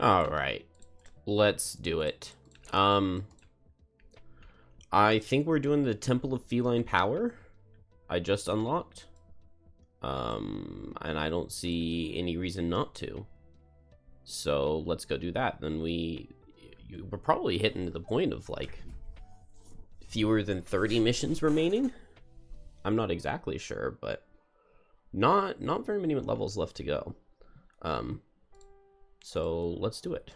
Alright. Let's do it. I think we're doing the Temple of Feline Power. I just unlocked. And I don't see any reason not to. So let's go do that. Then we're probably hitting the point of like fewer than 30 missions remaining. I'm not exactly sure, but not very many levels left to go. So let's do it.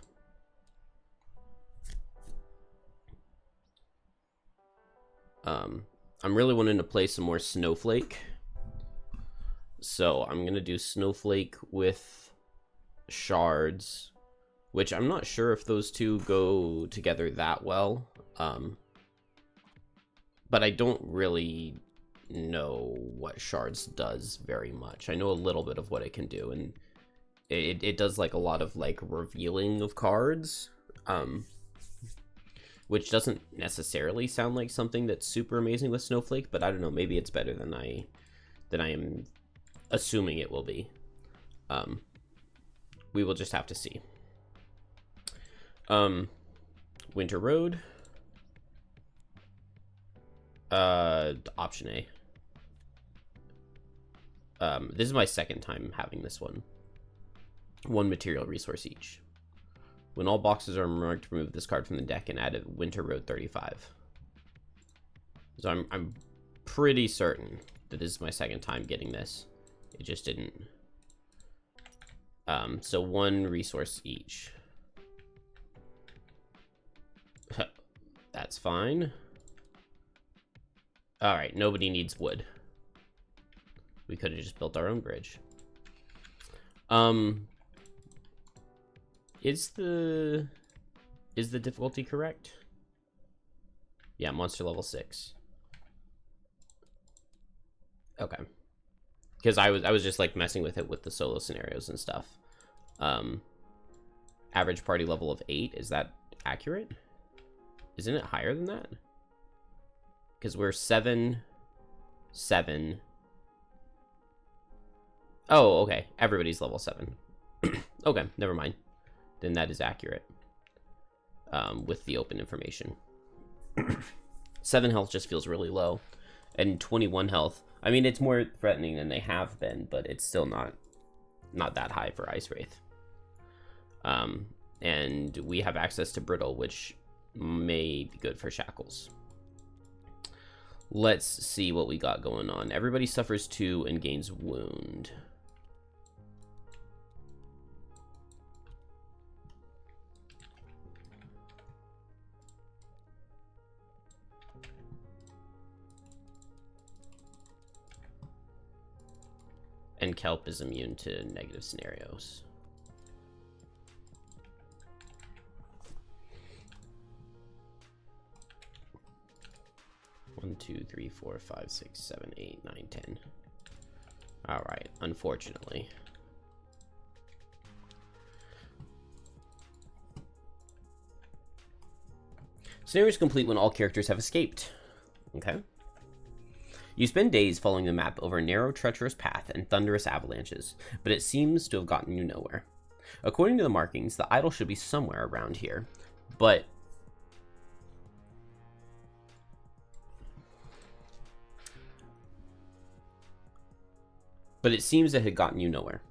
I'm really wanting to play some more Snowflake. So I'm gonna do Snowflake with Shards, which I'm not sure if those two go together that well. But I don't really know what Shards does very much. I know a little bit of what it can do, and it does like a lot of like revealing of cards, which doesn't necessarily sound like something that's super amazing with Snowflake, but I don't know, maybe it's better than I am assuming it will be. We will just have to see. Winter Road. Option A. This is my second time having this one. One material resource each. When all boxes are marked, remove this card from the deck and add a Winter Road 35. So I'm pretty certain that this is my second time getting this. It just didn't. So one resource each. That's fine. All right, nobody needs wood. We could have just built our own bridge. Is the difficulty correct? Yeah, monster level 6. Okay. Because I was just like messing with it with the solo scenarios and stuff. Average party level of 8, is that accurate? Isn't it higher than that? Because we're 7. Oh, okay. Everybody's level 7. Okay, never mind. Then that is accurate. With the open information. 7 health just feels really low. And 21 health. I mean, it's more threatening than they have been, but it's still not that high for Ice Wraith. And we have access to Brittle, which may be good for Shackles. Let's see what we got going on. Everybody suffers 2 and gains wound. And Kelp is immune to negative scenarios. One, 2, 3, 4, 5, 6, 7, 8, 9, 10. All right, unfortunately. Scenario is complete when all characters have escaped. Okay. You spend days following the map over a narrow, treacherous path and thunderous avalanches, but it seems to have gotten you nowhere. According to the markings, the idol should be somewhere around here, but it seems it had gotten you nowhere.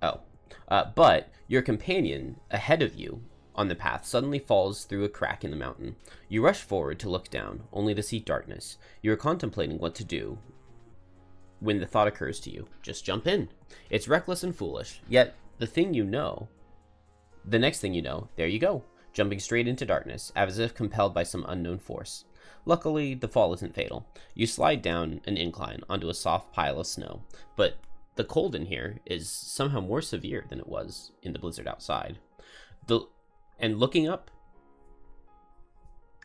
Oh. But your companion ahead of you on the path suddenly falls through a crack in the mountain. You rush forward to look down, only to see darkness. You are contemplating what to do when the thought occurs to you. Just jump in. It's reckless and foolish, yet the next thing you know, there you go, jumping straight into darkness, as if compelled by some unknown force. Luckily, the fall isn't fatal. You slide down an incline onto a soft pile of snow, but the cold in here is somehow more severe than it was in the blizzard outside. And looking up,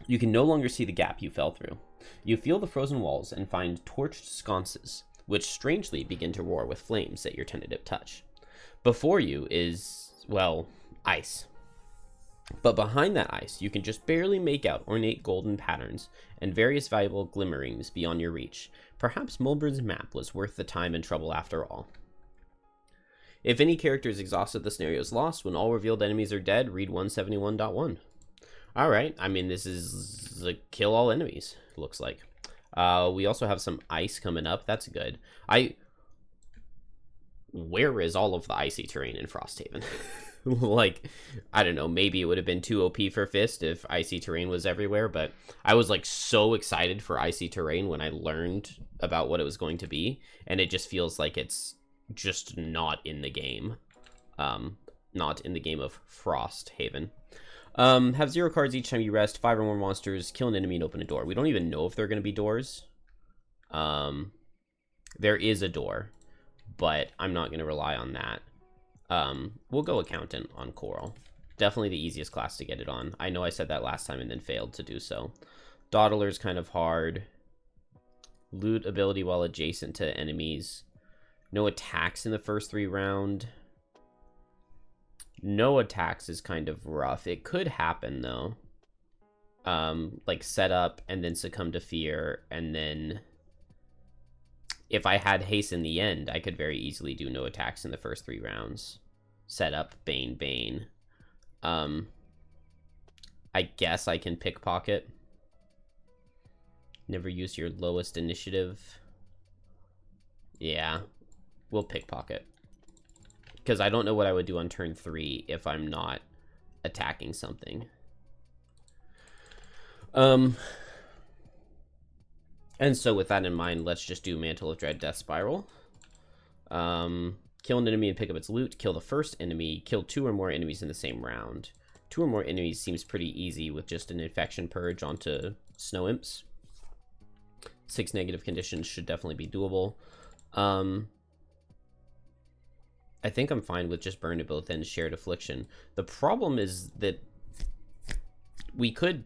you can no longer see the gap you fell through. You feel the frozen walls and find torched sconces, which strangely begin to roar with flames at your tentative touch. Before you is, well, ice. But behind that ice, you can just barely make out ornate golden patterns and various valuable glimmerings beyond your reach. Perhaps Mulburn's map was worth the time and trouble after all. If any character is exhausted, the scenario is lost. When all revealed enemies are dead, read 171.1. Alright, I mean, this is a kill all enemies, looks like. We also have some ice coming up. That's good. Where is all of the icy terrain in Frosthaven? Like, I don't know, maybe it would have been too OP for Fist if icy terrain was everywhere, but I was, like, so excited for icy terrain when I learned about what it was going to be, and it just feels like it's just not in the game. Not in the game of Frosthaven. Have 0 cards each time you rest, 5 or more monsters, kill an enemy, and open a door. We don't even know if they're going to be doors. There is a door, but I'm not going to rely on that. We'll go Accountant on Coral. Definitely the easiest class to get it on. I know I said that last time and then failed to do so. Dawdler's kind of hard. Loot ability while adjacent to enemies. No attacks in the first 3 rounds. No attacks is kind of rough. It could happen, though. Like, set up and then succumb to fear, and then if I had haste in the end, I could very easily do no attacks in the first 3 rounds. Set up, Bane. I guess I can pickpocket. Never use your lowest initiative. Yeah, we'll pickpocket. Because I don't know what I would do on turn 3 if I'm not attacking something. And so with that in mind, let's just do Mantle of Dread, Death Spiral. Kill an enemy and pick up its loot. Kill the first enemy. Kill 2 or more enemies in the same round. 2 or more enemies seems pretty easy with just an Infection Purge onto Snow Imps. 6 negative conditions should definitely be doable. I think I'm fine with just Burn at both ends, Shared Affliction. The problem is that we could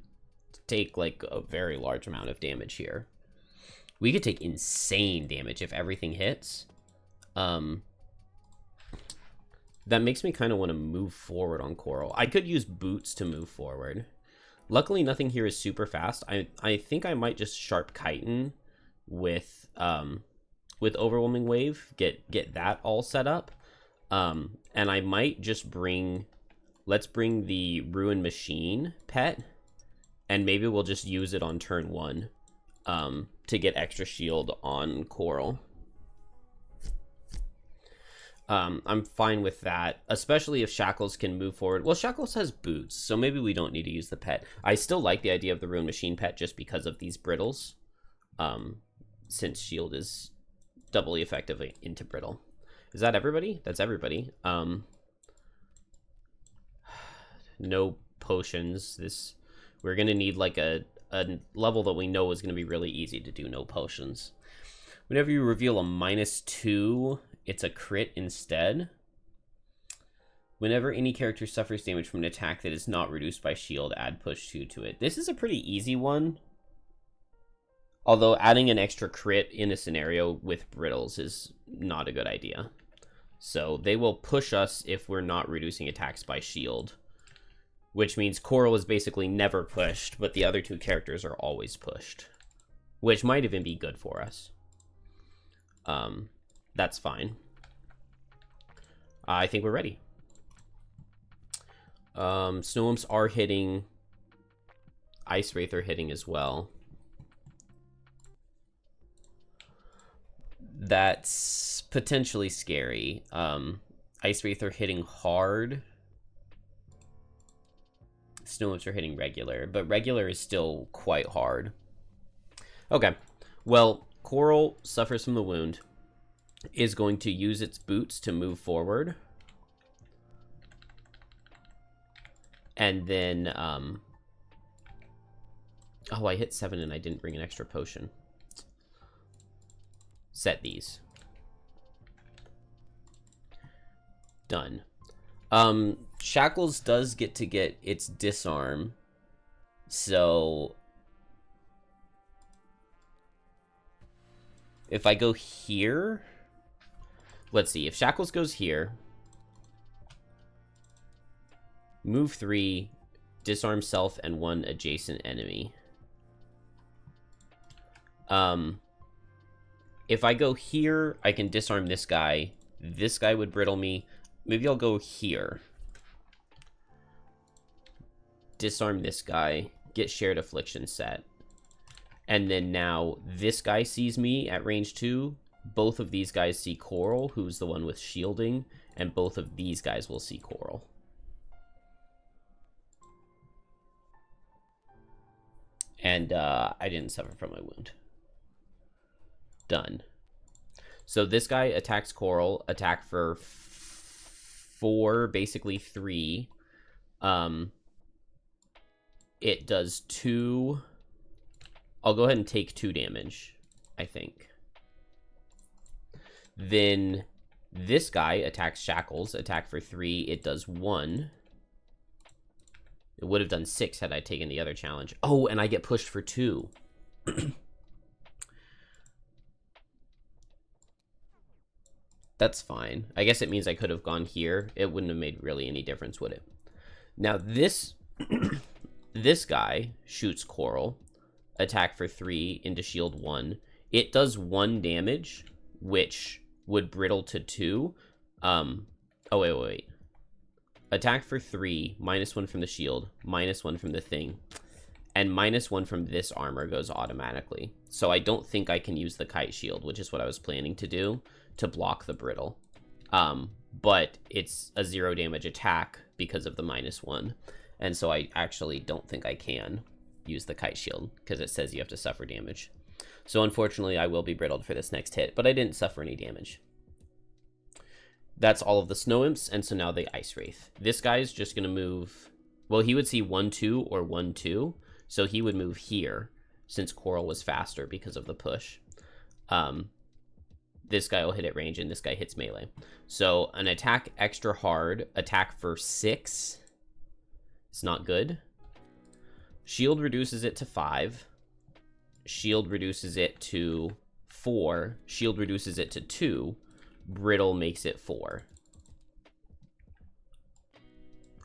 take, like, a very large amount of damage here. We could take insane damage if everything hits. That makes me kind of want to move forward on Coral. I could use Boots to move forward. Luckily, nothing here is super fast. I think I might just Sharp Chitin with Overwhelming Wave, get that all set up. And I might just let's bring the Ruin Machine pet, and maybe we'll just use it on turn 1 to get extra shield on Coral. I'm fine with that, especially if Shackles can move forward. Well, Shackles has Boots, so maybe we don't need to use the pet. I still like the idea of the Ruin Machine pet just because of these brittles, since shield is doubly effective into brittle. Is that everybody? That's everybody. No potions. We're gonna need like a level that we know is gonna be really easy to do no potions. Whenever you reveal a -2, it's a crit instead. Whenever any character suffers damage from an attack that is not reduced by shield, add +2 to it. This is a pretty easy one. Although adding an extra crit in a scenario with brittles is not a good idea. So they will push us if we're not reducing attacks by shield. Which means Coral is basically never pushed, but the other 2 characters are always pushed. Which might even be good for us. That's fine. I think we're ready. Snow Imps are hitting. Ice Wraith are hitting as well. That's potentially scary. Ice Wraith are hitting hard. Snow Imps are hitting regular, but regular is still quite hard. Okay, well, Coral suffers from the wound. Is going to use its boots to move forward. And then, oh, I hit 7 and I didn't bring an extra potion. Set these. Done. Shackles does get its disarm. So if I go here, let's see, if Shackles goes here, move 3, disarm self and 1 adjacent enemy. If I go here, I can disarm this guy, This guy would brittle me. Maybe I'll go here. Disarm this guy. Get Shared Affliction set. And then now this guy sees me at range 2. Both of these guys see Coral, who's the one with shielding. And both of these guys will see Coral. And I didn't suffer from my wound. Done. So this guy attacks Coral. Attack for 4, basically 3. It does 2. I'll go ahead and take 2 damage, I think. Then this guy attacks Shackles. Attack for 3. It does 1. It would have done 6 had I taken the other challenge. Oh, and I get pushed for 2. That's fine. I guess it means I could have gone here. It wouldn't have made really any difference, would it? Now this this guy shoots Coral. Attack for 3 into shield 1. It does 1 damage, which would brittle to 2. Oh, wait. Attack for 3, -1 from the shield, -1 from the thing, and -1 from this armor goes automatically. So I don't think I can use the kite shield, which is what I was planning to do, to block the brittle. But it's a 0 damage attack because of the -1. And so I actually don't think I can use the kite shield because it says you have to suffer damage. So unfortunately, I will be brittled for this next hit, but I didn't suffer any damage. That's all of the Snow Imps, and so now the Ice Wraith. This guy is just going to move... Well, he would see 1-2 or 1-2, so he would move here, since Coral was faster because of the push. This guy will hit at range, and this guy hits melee. So an attack extra hard, attack for 6. It's not good. Shield reduces it to 5. Shield reduces it to 4. Shield reduces it to 2. Brittle makes it 4.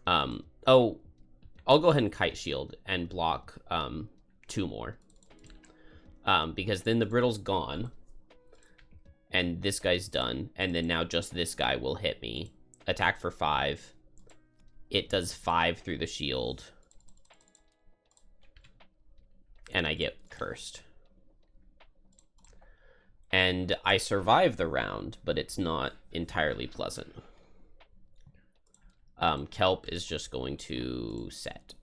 Oh, I'll go ahead and kite shield and block 2 more. Because then the brittle's gone. And this guy's done. And then now just this guy will hit me. Attack for 5. It does 5 through the shield. And I get cursed. And I survive the round, but it's not entirely pleasant. Kelp is just going to set.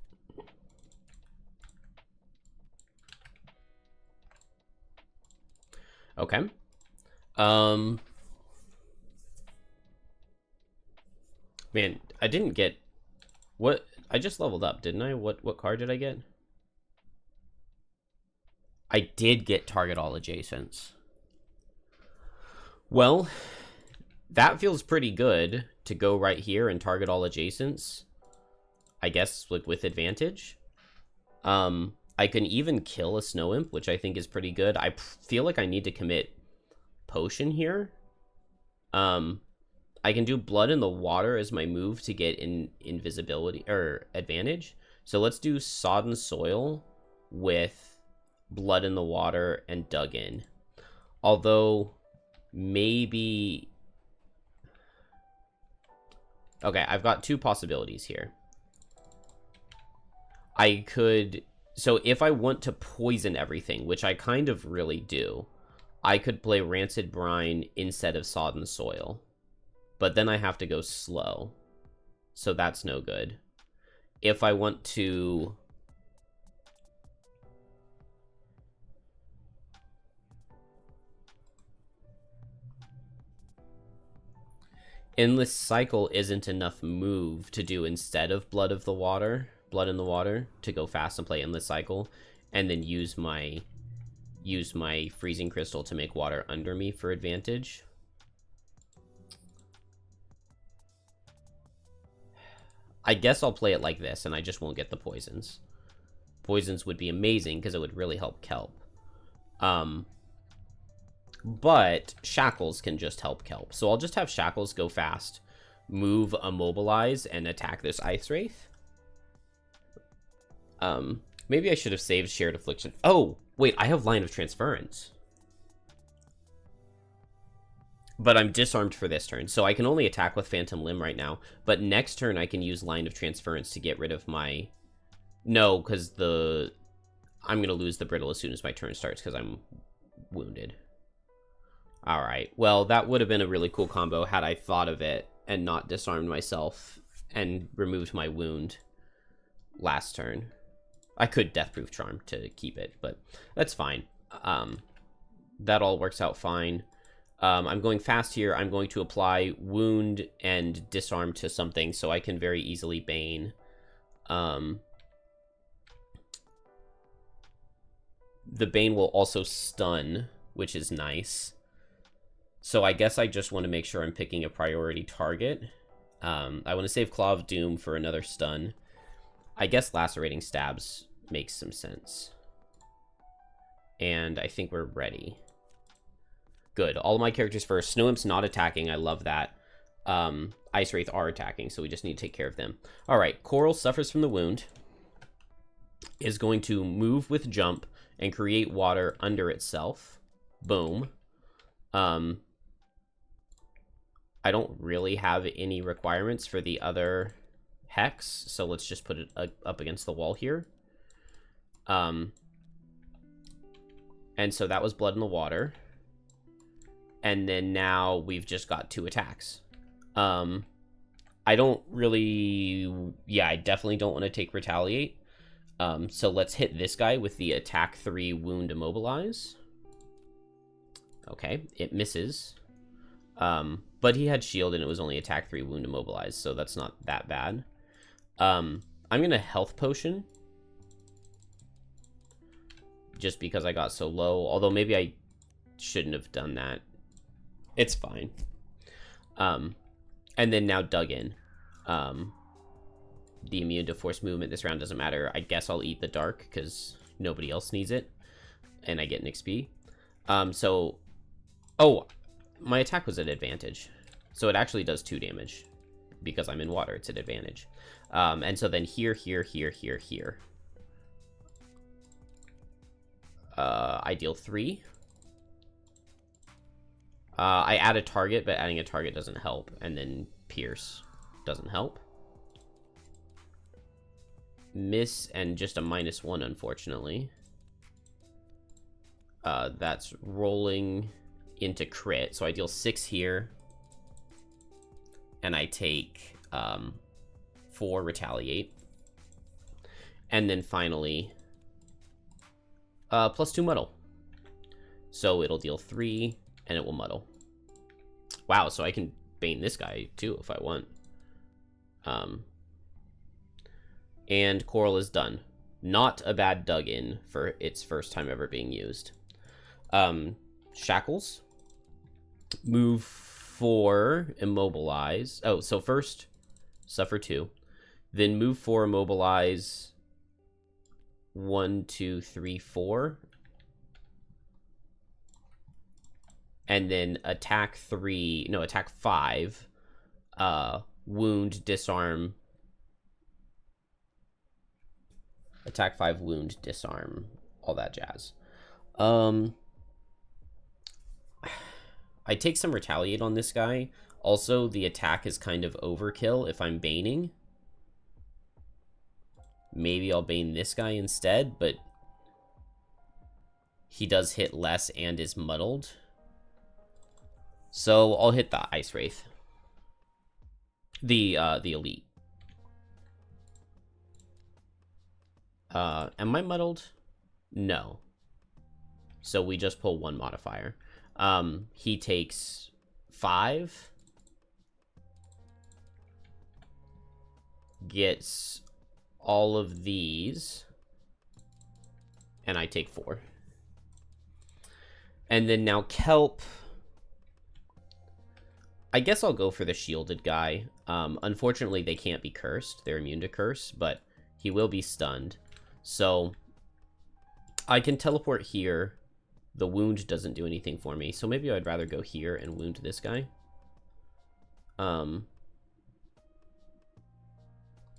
Okay. Man, I didn't get... What? I just leveled up, didn't I? What card did I get? I did get target all adjacents. Well, that feels pretty good to go right here and target all adjacents. I guess, like, with advantage. I can even kill a Snow Imp, which I think is pretty good. I feel like I need to commit Potion here. I can do Blood in the Water as my move to get invisibility, or advantage. So let's do Sodden Soil with Blood in the Water and Dug In. Although... maybe... Okay, I've got 2 possibilities here. I could... So if I want to poison everything, which I kind of really do, I could play Rancid Brine instead of Sodden Soil. But then I have to go slow. So that's no good. If I want to... Endless Cycle isn't enough move to do instead of Blood in the Water, to go fast and play Endless Cycle, and then use my Freezing Crystal to make water under me for advantage. I guess I'll play it like this, and I just won't get the poisons. Poisons would be amazing, because it would really help Kelp. But Shackles can just help Kelp. So I'll just have Shackles go fast, move, immobilize, and attack this Ice Wraith. Maybe I should have saved Shared Affliction. Oh, wait, I have Line of Transference. But I'm disarmed for this turn, so I can only attack with Phantom Limb right now. But next turn, I can use Line of Transference to get rid of my... No, because I'm going to lose the Brittle as soon as my turn starts, because I'm wounded. Alright, well, that would have been a really cool combo had I thought of it and not disarmed myself and removed my wound last turn. I could Deathproof Charm to keep it, but that's fine. That all works out fine. I'm going fast here. I'm going to apply Wound and Disarm to something so I can very easily Bane. The Bane will also stun, which is nice. So I guess I just want to make sure I'm picking a priority target. I want to save Claw of Doom for another stun. I guess Lacerating Stabs makes some sense. And I think we're ready. Good. All of my characters first. Snow Imp's not attacking. I love that. Ice Wraith are attacking, so we just need to take care of them. All right. Coral suffers from the wound. Is going to move with jump and create water under itself. Boom. I don't really have any requirements for the other Hex, so let's just put it up against the wall here. And so that was Blood in the Water. And then now we've just got 2 attacks. I don't really... Yeah, I definitely don't want to take Retaliate. So let's hit this guy with the attack 3 wound immobilize. Okay, it misses. But he had shield and it was only attack 3 wound immobilize, so that's not that bad. I'm gonna health potion. Just because I got so low. Although maybe I shouldn't have done that. It's fine. And then now dug in. The immune to force movement this round doesn't matter. I guess I'll eat the dark because nobody else needs it. And I get an XP. So... Oh, my attack was at advantage. So it actually does 2 damage. Because I'm in water, it's at advantage. And so then here. I deal 3. I add a target, but adding a target doesn't help. And then Pierce doesn't help. Miss and just a -1, unfortunately. That's rolling into crit. So I deal 6 here. And I take 4 retaliate. And then finally, +2 muddle. So it'll deal 3, and it will muddle. Wow, so I can Bane this guy too if I want. And Coral is done. Not a bad dug-in for its first time ever being used. Shackles. Move 4, immobilize. Oh, so first, suffer 2. Then move 4, immobilize 1, 2, 3, 4. And then attack 5. Wound, disarm. Attack 5, wound, disarm. All that jazz. I take some retaliate on this guy. Also, the attack is kind of overkill if I'm baning. Maybe I'll bane this guy instead, but he does hit less and is muddled. So I'll hit the Ice Wraith. The elite. Am I muddled? No. So we just pull 1 modifier. He takes 5. Gets all of these. And I take 4. And then now Kelp. I guess I'll go for the shielded guy. Unfortunately, they can't be cursed. They're immune to curse, but he will be stunned. So I can teleport here. The wound doesn't do anything for me, so maybe I'd rather go here and wound this guy. No,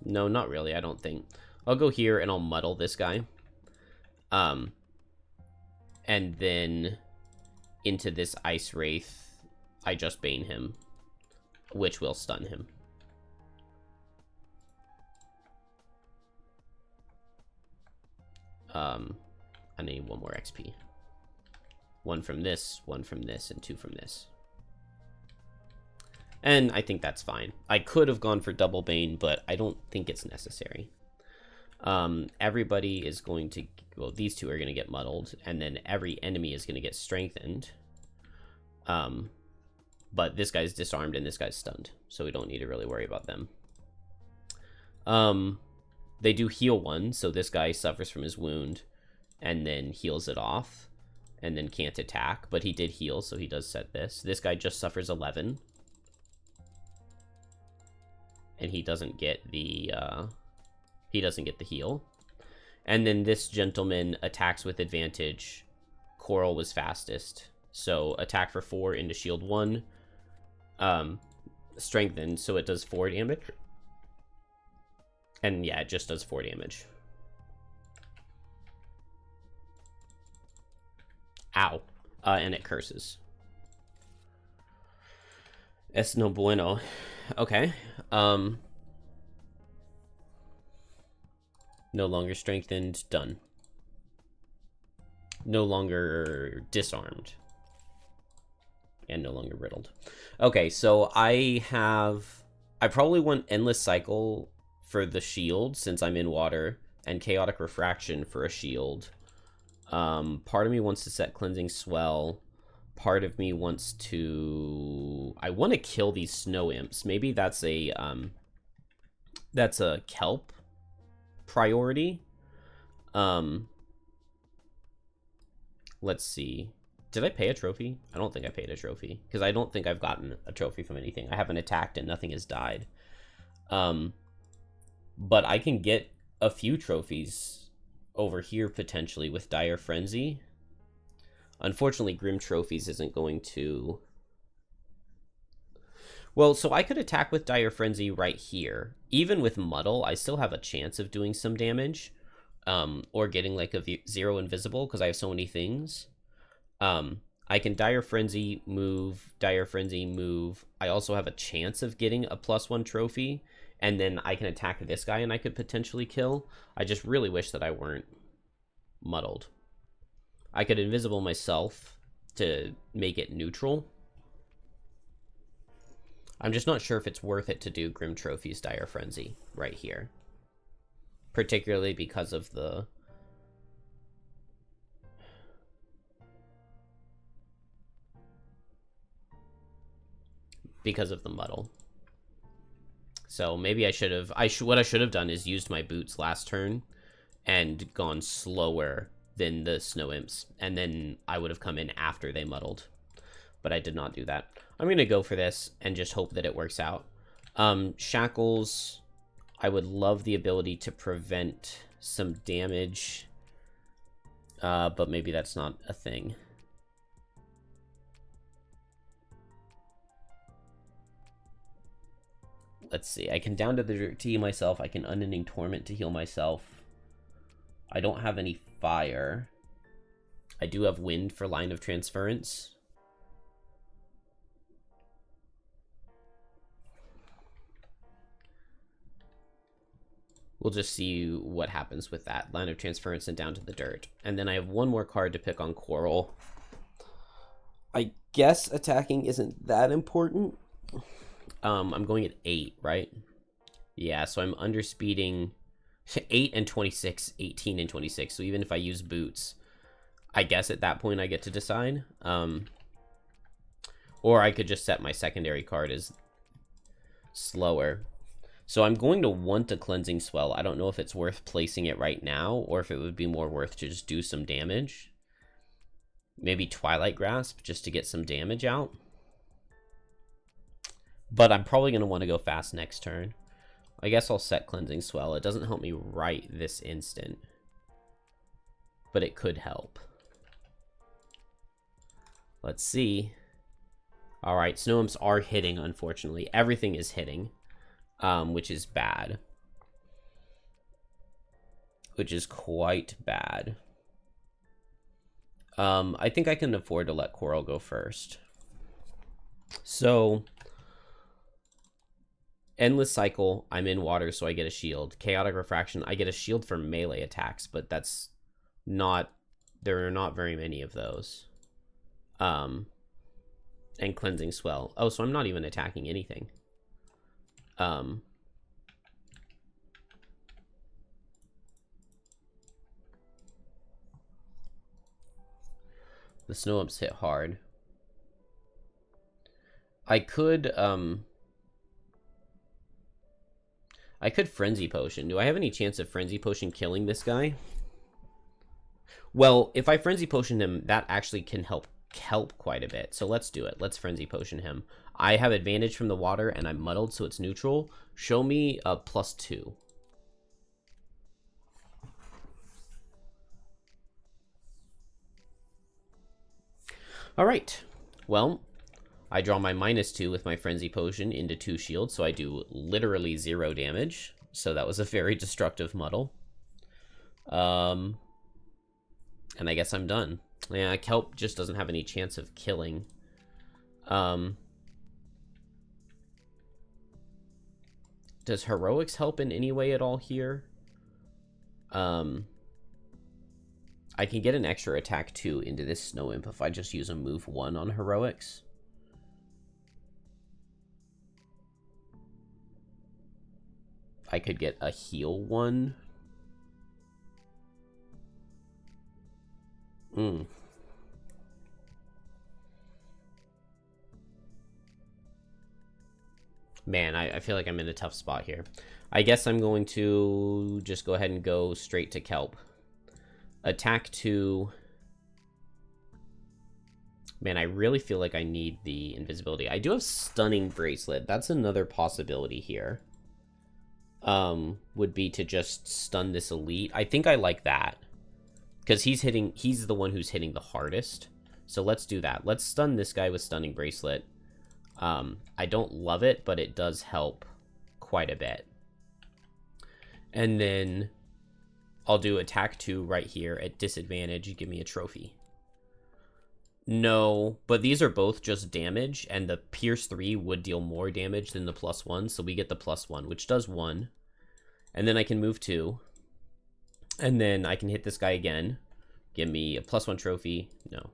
not really, I don't think. I'll go here and I'll muddle this guy. And then into this Ice Wraith I just Bane him, which will stun him. I need 1 more XP. 1 from this, and 2 from this. And I think that's fine. I could have gone for double Bane, but I don't think it's necessary. Everybody is going to... Well, these two are going to get muddled, and then every enemy is going to get strengthened. But this guy's disarmed and this guy's stunned, so we don't need to really worry about them. They do heal 1, so this guy suffers from his wound and then heals it off and then can't attack, but he did heal, so he does set this. This guy just suffers 11. And he doesn't get the heal. And then this gentleman attacks with advantage. Coral was fastest, so attack for 4 into shield 1. Strengthen, so it does 4 damage. And yeah, it just does 4 damage. Ow. And it curses. Es no bueno. Okay. No longer strengthened. Done. No longer disarmed. And no longer riddled. Okay, so I probably want Endless Cycle for the shield, since I'm in water, and Chaotic Refraction for a shield. Part of me wants to set Cleansing Swell. Part of me wants to... I want to kill these snow imps. Maybe that's a kelp priority. Let's see. Did I pay a trophy? I don't think I paid a trophy, because I don't think I've gotten a trophy from anything. I haven't attacked and nothing has died. But I can get a few trophies over here potentially with Dire Frenzy. Unfortunately, Grim Trophies isn't going to... Well, so I could attack with Dire Frenzy right here. Even with Muddle, I still have a chance of doing some damage. Or getting like a 0 invisible, because I have so many things. I can Dire Frenzy, move, Dire Frenzy, move. I also have a chance of getting a +1 trophy. And then I can attack this guy and I could potentially kill. I just really wish that I weren't muddled. I could invisible myself to make it neutral. I'm just not sure if it's worth it to do Grim Trophy's Dire Frenzy right here. Particularly because of the... muddle. So maybe I should have... what I should have done is used my boots last turn and gone slower than the snow imps, and then I would have come in after they muddled. But I did not do that. I'm going to go for this and just hope that it works out. Shackles, I would love the ability to prevent some damage, but maybe that's not a thing. Let's see. I can down to the T myself. I can Unending Torment to heal myself. I don't have any fire. I do have wind for line of transference. We'll just see what happens with that. Line of transference and down to the dirt. And then I have one more card to pick on Coral. I guess attacking isn't that important. I'm going at 8, right? Yeah, so I'm underspeeding 8 and 26, 18 and 26. So even if I use boots, I guess at that point I get to decide. Or I could just set my secondary card as slower. So I'm going to want a Cleansing Swell. I don't know if it's worth placing it right now, or if it would be more worth to just do some damage. Maybe Twilight Grasp, just to get some damage out. But I'm probably going to want to go fast next turn. I guess I'll set Cleansing Swell. It doesn't help me right this instant, but it could help. Let's see. Alright, Snow Imps are hitting, unfortunately. Everything is hitting. Which is bad. Which is quite bad. I think I can afford to let Coral go first. So, Endless Cycle, I'm in water, so I get a shield. Chaotic Refraction, I get a shield for melee attacks, but that's not... There are not very many of those. And Cleansing Swell. Oh, so I'm not even attacking anything. The Snow Imps hit hard. I could Frenzy Potion. Do I have any chance of Frenzy Potion killing this guy? Well, if I Frenzy Potion him, that actually can help Kelp quite a bit. So let's do it. Let's Frenzy Potion him. I have advantage from the water, and I'm muddled, so it's neutral. Show me a +2. All right. Well, I draw my -2 with my Frenzy Potion into 2 shields, so I do literally 0 damage. So that was a very destructive muddle. And I guess I'm done. Yeah, Kelp just doesn't have any chance of killing. Does Heroics help in any way at all here? I can get an extra attack 2 into this Snow Imp if I just use a move 1 on Heroics. I could get a heal 1. Man, I feel like I'm in a tough spot here. I guess I'm going to just go ahead and go straight to Kelp. Attack 2. Man, I really feel like I need the invisibility. I do have Stunning Bracelet. That's another possibility here. Would be to just stun this elite. I think I like that. Because he's the one who's hitting the hardest. So let's do that. Let's stun this guy with Stunning Bracelet. I don't love it, but it does help quite a bit. And then I'll do attack 2 right here at disadvantage. Give me a trophy. No, but these are both just damage, and the Pierce 3 would deal more damage than the +1, so we get the +1, which does 1. And then I can move 2. And then I can hit this guy again. Give me a +1 trophy. No.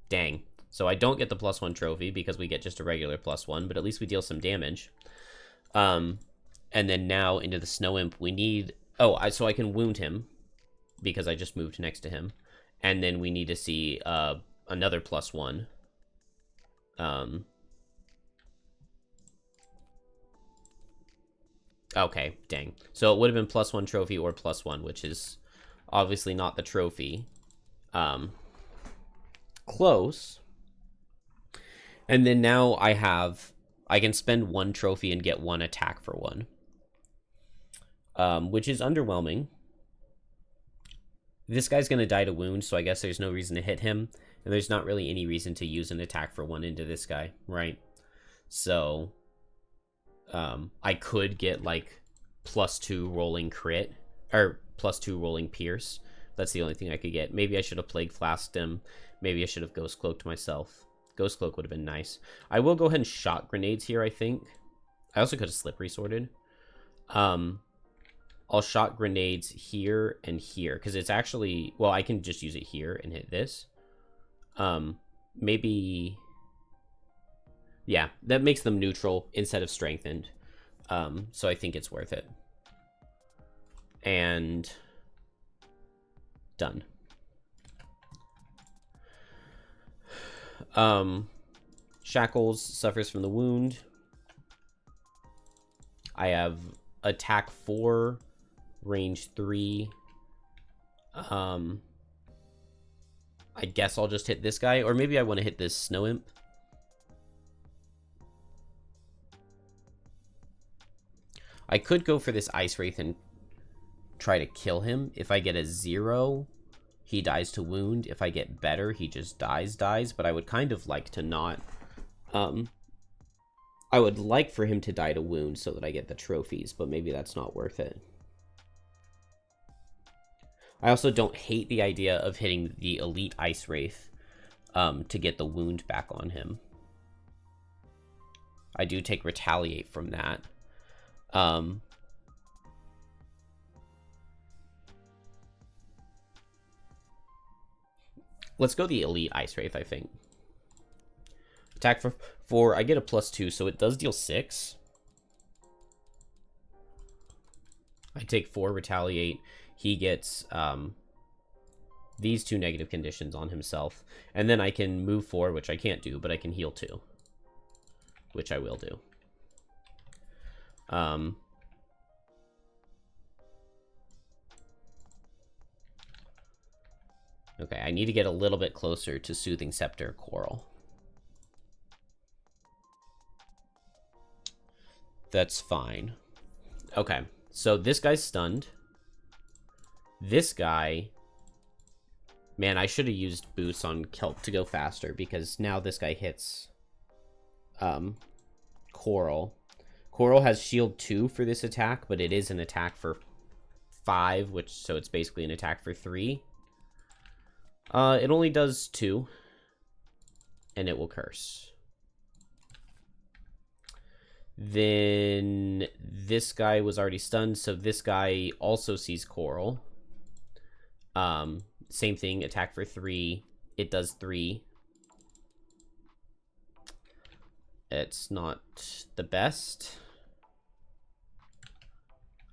Dang. So I don't get the +1 trophy because we get just a regular +1, but at least we deal some damage. And then now into the Snow Imp, we need... Oh, so I can wound him because I just moved next to him. And then we need to see another +1. Okay, dang. So it would have been +1 trophy or +1, which is obviously not the trophy. Close. And then now I can spend 1 trophy and get 1 attack for 1. Which is underwhelming. This guy's going to die to wound, so I guess there's no reason to hit him. And there's not really any reason to use an attack for 1 into this guy, right? So, I could get, like, +2 rolling crit, or +2 rolling pierce. That's the only thing I could get. Maybe I should have Plague Flasked him. Maybe I should have Ghost Cloaked myself. Ghost Cloak would have been nice. I will go ahead and shot grenades here, I think. I also could have Slippery Sorted. I'll shot grenades here and here, because it's actually... Well, I can just use it here and hit this. Maybe... Yeah, that makes them neutral instead of strengthened. So I think it's worth it. And... done. Shackles suffers from the wound. I have attack 4, range 3. I guess I'll just hit this guy, or maybe I want to hit this Snow Imp. I could go for this Ice Wraith and try to kill him. If I get a 0, he dies to wound. If I get better, he just dies, but I would kind of like to not... I would like for him to die to wound so that I get the trophies, but maybe that's not worth it. I also don't hate the idea of hitting the Elite Ice Wraith to get the wound back on him. I do take retaliate from that. Let's go the Elite Ice Wraith, I think. Attack for 4. I get a +2, so it does deal 6. I take 4, retaliate. He gets these 2 negative conditions on himself. And then I can move 4, which I can't do, but I can heal 2. Which I will do. Okay, I need to get a little bit closer to Soothing Scepter Coral. That's fine. Okay, so this guy's stunned. This guy... Man, I should have used boosts on Kelp to go faster, because now this guy hits Coral. Coral has shield 2 for this attack, but it is an attack for 5, so it's basically an attack for 3. It only does 2, and it will curse. Then this guy was already stunned, so this guy also sees Coral. Same thing, attack for 3. It does 3. It's not the best.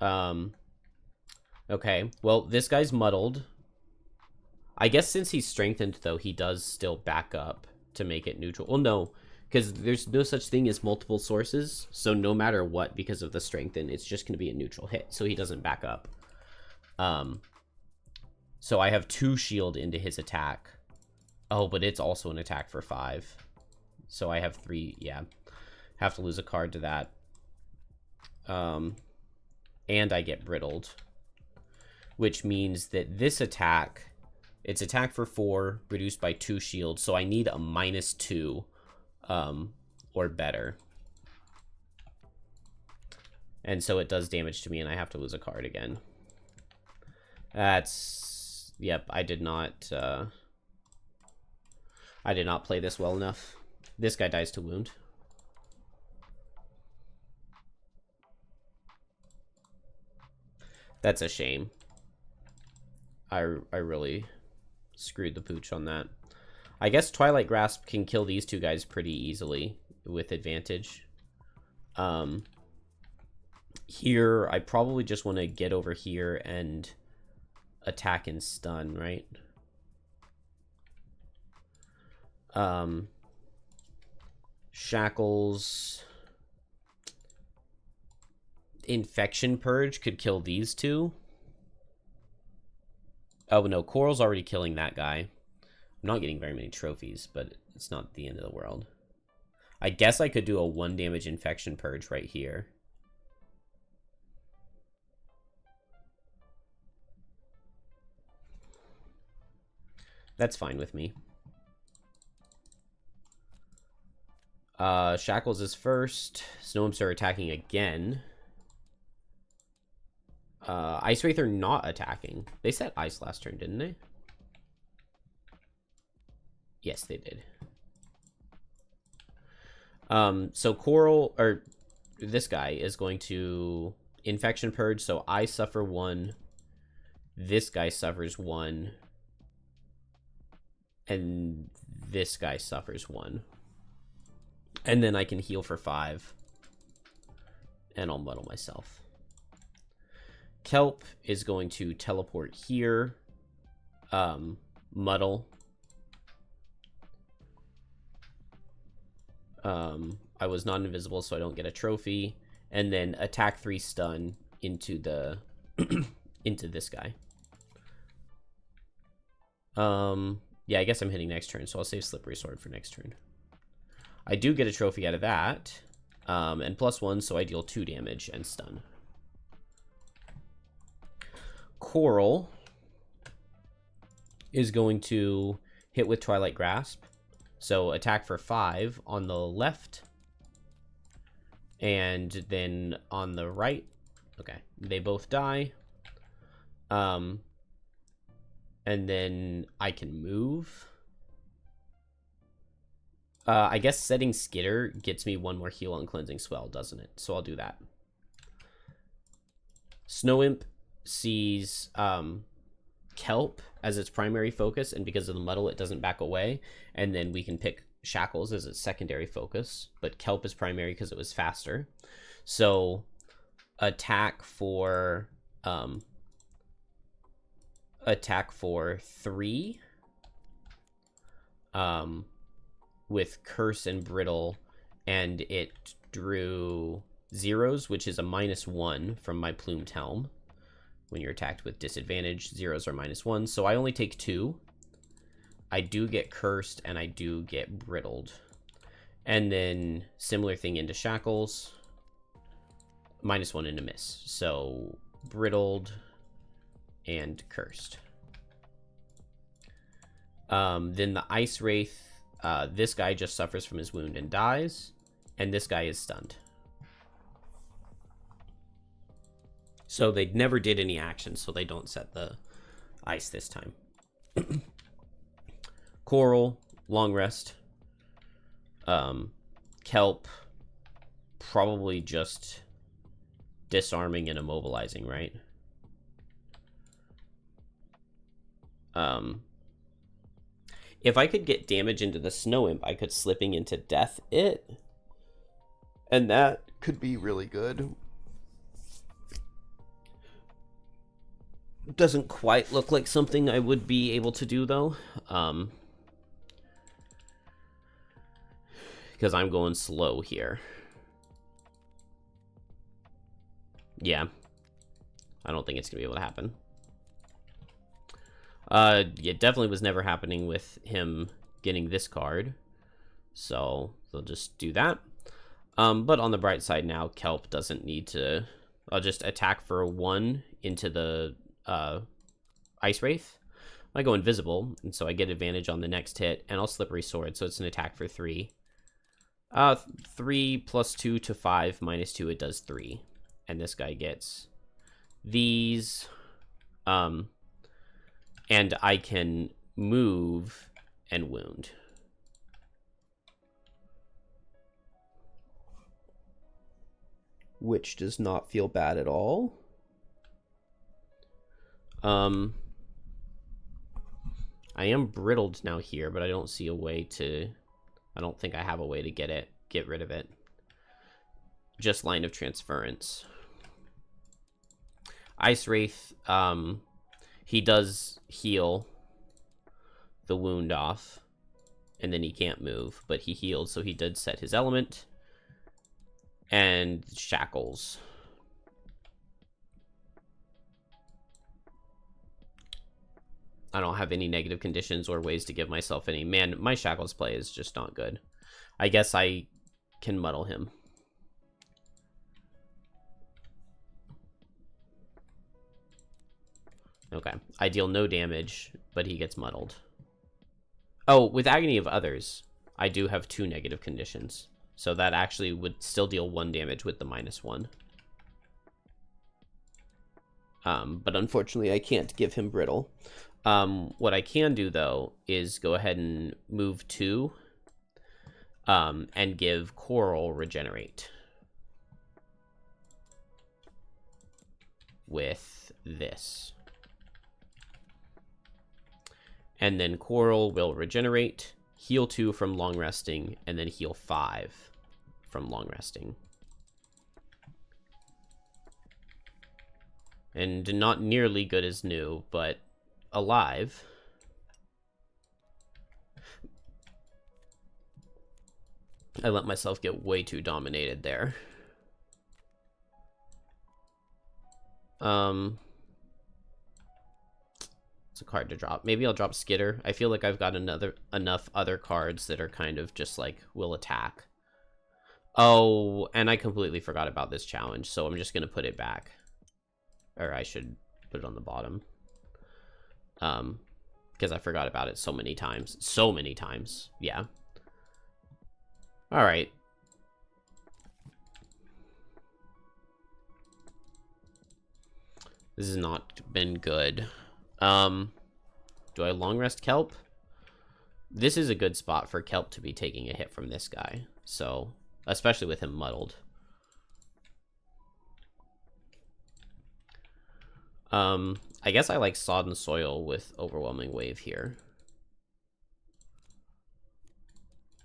Okay, well, this guy's muddled. I guess since he's strengthened, though, he does still back up to make it neutral. Well, no, because there's no such thing as multiple sources. So no matter what, because of the strengthen, it's just going to be a neutral hit. So he doesn't back up. So I have 2 shield into his attack. Oh, but it's also an attack for 5. So I have 3, yeah. Have to lose a card to that. And I get brittled. Which means that this attack, it's attack for 4, reduced by 2 shield. So I need a -2 or better. And so it does damage to me, and I have to lose a card again. That's... Yep, I did not play this well enough. This guy dies to wound. That's a shame. I really screwed the pooch on that. I guess Twilight Grasp can kill these 2 guys pretty easily with advantage. Here, I probably just want to get over here and attack and stun, right? Shackles. Infection Purge could kill these 2. Oh, no, Coral's already killing that guy. I'm not getting very many trophies, but it's not the end of the world. I guess I could do a 1 damage Infection Purge right here. That's fine with me. Shackles is first. Snow Imps are attacking again. Ice Wraith are not attacking. They set ice last turn, didn't they? Yes, they did. So Coral, or this guy, is going to Infection Purge, so I suffer 1. This guy suffers 1. And this guy suffers 1. And then I can heal for 5. And I'll muddle myself. Kelp is going to teleport here. Muddle. I was not invisible, so I don't get a trophy. And then attack 3 stun into the into this guy. Yeah, I guess I'm hitting next turn, so I'll save Slippery Sword for next turn. I do get a trophy out of that. And +1, so I deal 2 damage and stun. Coral is going to hit with Twilight Grasp. So attack for 5 on the left. And then on the right. Okay, they both die. And then I can move. I guess setting Skitter gets me one more heal on Cleansing Swell, doesn't it? So I'll do that. Snow Imp sees Kelp as its primary focus, and because of the muddle, it doesn't back away. And then we can pick Shackles as its secondary focus, but Kelp is primary because it was faster. So attack for 3 with Curse and Brittle, and it drew zeros, which is a -1 from my Plumed Helm. When you're attacked with disadvantage, zeros are -1, so I only take 2. I do get Cursed, and I do get Brittled. And then similar thing into Shackles, -1 and a miss. So Brittled and Cursed. Then the Ice Wraith, this guy just suffers from his wound and dies, and this guy is stunned. So they never did any action, so they don't set the ice this time. Coral, Long Rest. Kelp, probably just disarming and immobilizing, right? If I could get damage into the Snow Imp, I could Slipping into Death it. And that could be really good. Doesn't quite look like something I would be able to do, though. Because I'm going slow here. Yeah. I don't think it's going to be able to happen. It definitely was never happening with him getting this card. So they'll just do that. But on the bright side now, Kelp doesn't need to... I'll just attack for 1 into the Ice Wraith. I go invisible, and so I get advantage on the next hit, and I'll Slippery Sword, so it's an attack for 3. 3 plus 2 to 5 minus 2, it does 3. And this guy gets these. And I can move and wound. Which does not feel bad at all. I am brittled now here, but I don't see a way to... I don't think I have a way to get rid of it. Just Line of Transference. Ice Wraith, he does heal the wound off, and then he can't move, but he healed, so he did set his element. And Shackles. I don't have any negative conditions or ways to give myself any. Man, my Shackles play is just not good. I guess I can muddle him. Okay. I deal no damage, but he gets muddled. Oh, with Agony of Others, I do have 2 negative conditions. So that actually would still deal 1 damage with the -1. But unfortunately, I can't give him Brittle. What I can do, though, is go ahead and move 2 and give Coral Regenerate with this. And then Coral will regenerate, heal 2 from long resting, and then heal 5 from long resting. And not nearly good as new, but alive. I let myself get way too dominated there. It's a card to drop. Maybe I'll drop Skitter. I feel like I've got enough other cards that are kind of just like, will attack. Oh, and I completely forgot about this challenge, so I'm just going to put it back. Or I should put it on the bottom. Because I forgot about it so many times. So many times. Yeah. Alright. This has not been good. Do I long rest Kelp? This is a good spot for Kelp to be taking a hit from this guy. So, especially with him muddled. I guess I like Sodden Soil with Overwhelming Wave here.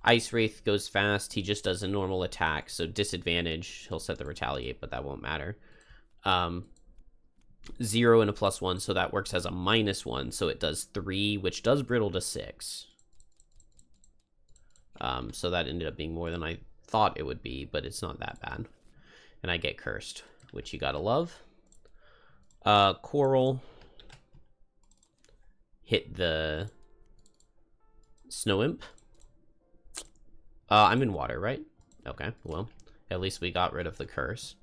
Ice Wraith goes fast. He just does a normal attack, so disadvantage. He'll set the Retaliate, but that won't matter. 0 and a +1, so that works as a -1, so it does 3, which does brittle to 6. So that ended up being more than I thought it would be, but it's not that bad. And I get cursed, which you gotta love. Coral. Hit the Snow Imp. I'm in water, right? Okay, well, at least we got rid of the curse.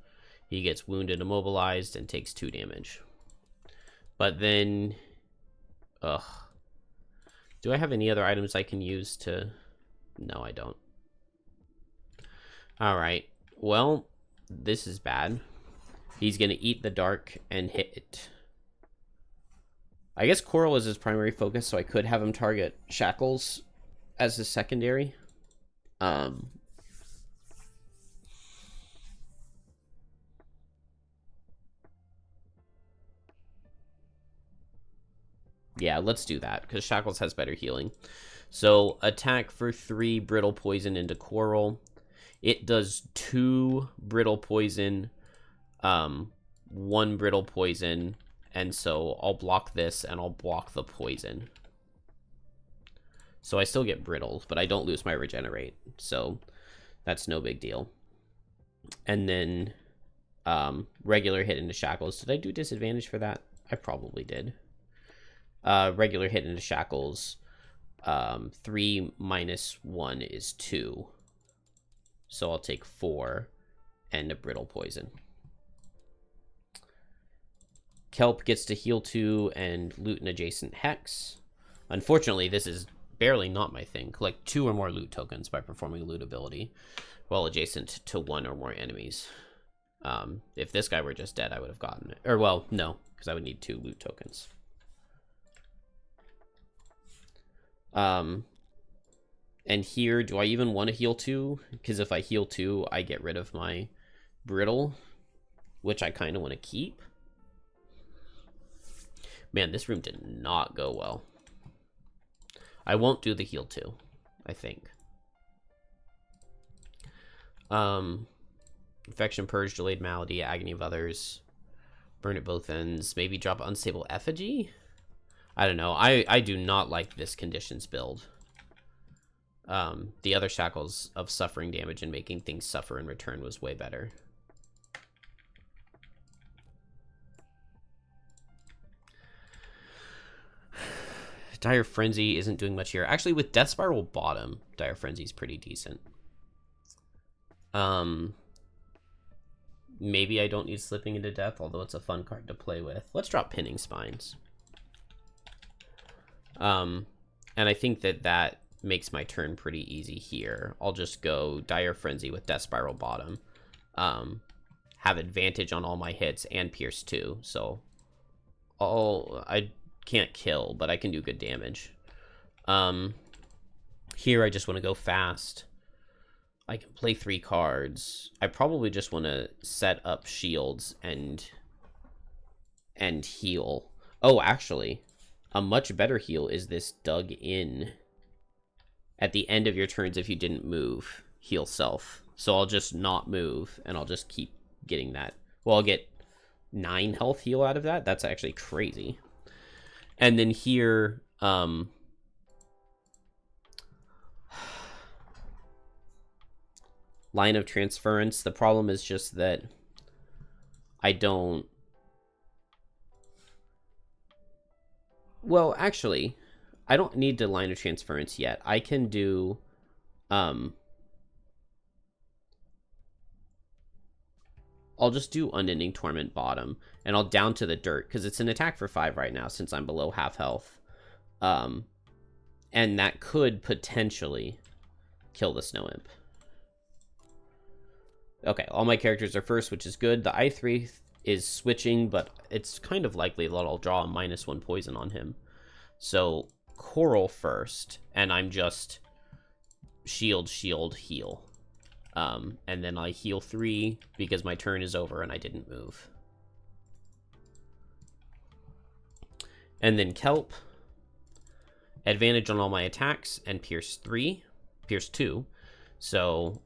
He gets wounded, immobilized, and takes 2 damage. But then... Ugh. Do I have any other items I can use to... No, I don't. Alright, well, this is bad. He's gonna eat the dark and hit it. I guess Coral is his primary focus, so I could have him target Shackles as his secondary. Yeah, let's do that, because Shackles has better healing. So, attack for 3 Brittle Poison into Coral. It does 2 Brittle Poison, 1 Brittle Poison, and so I'll block this, and I'll block the Poison. So I still get Brittle, but I don't lose my Regenerate, so that's no big deal. And then, regular hit into Shackles. Did I do disadvantage for that? I probably did. Regular hit into Shackles. 3 minus 1 is 2. So I'll take 4 and a Brittle Poison. Kelp gets to heal 2 and loot an adjacent hex. Unfortunately, this is barely not my thing. Collect 2 or more loot tokens by performing a loot ability while adjacent to 1 or more enemies. If this guy were just dead, I would have gotten it. Or, well, no, because I would need 2 loot tokens. And here, do I even want to heal 2? Because if I heal 2, I get rid of my Brittle, which I kind of want to keep. Man, this room did not go well. I won't do the heal 2, I think. Infection, Purge, Delayed Malady, Agony of Others. Burn at both ends. Maybe drop Unstable Effigy? I don't know. I do not like this conditions build. The other Shackles of suffering damage and making things suffer in return was way better. Dire Frenzy isn't doing much here. Actually, with Death Spiral bottom, Dire Frenzy is pretty decent. Maybe I don't need Slipping into Death, although it's a fun card to play with. Let's drop Pinning Spines. And I think that makes my turn pretty easy here. I'll just go Dire Frenzy with Death Spiral bottom. Have advantage on all my hits and Pierce 2, so I can't kill, but I can do good damage. Here I just want to go fast. I can play 3 cards. I probably just want to set up shields and heal. Oh, actually, a much better heal is this Dug In. At the end of your turns, if you didn't move, heal self. So I'll just not move, and I'll just keep getting that. Well, I'll get 9 health heal out of that. That's actually crazy. And then here, Line of Transference. The problem is just that I don't... Well, actually, I don't need the Line of Transference yet. I can do... I'll just do Unending Torment bottom, and I'll down to the dirt, because it's an attack for 5 right now, since I'm below half health. And that could potentially kill the Snow Imp. Okay, all my characters are first, which is good. The i3 is switching, but it's kind of likely that I'll draw a -1 poison on him. So Coral first, and I'm just shield, heal. And then I heal 3 because my turn is over and I didn't move. And then Kelp. Advantage on all my attacks and Pierce 2. So,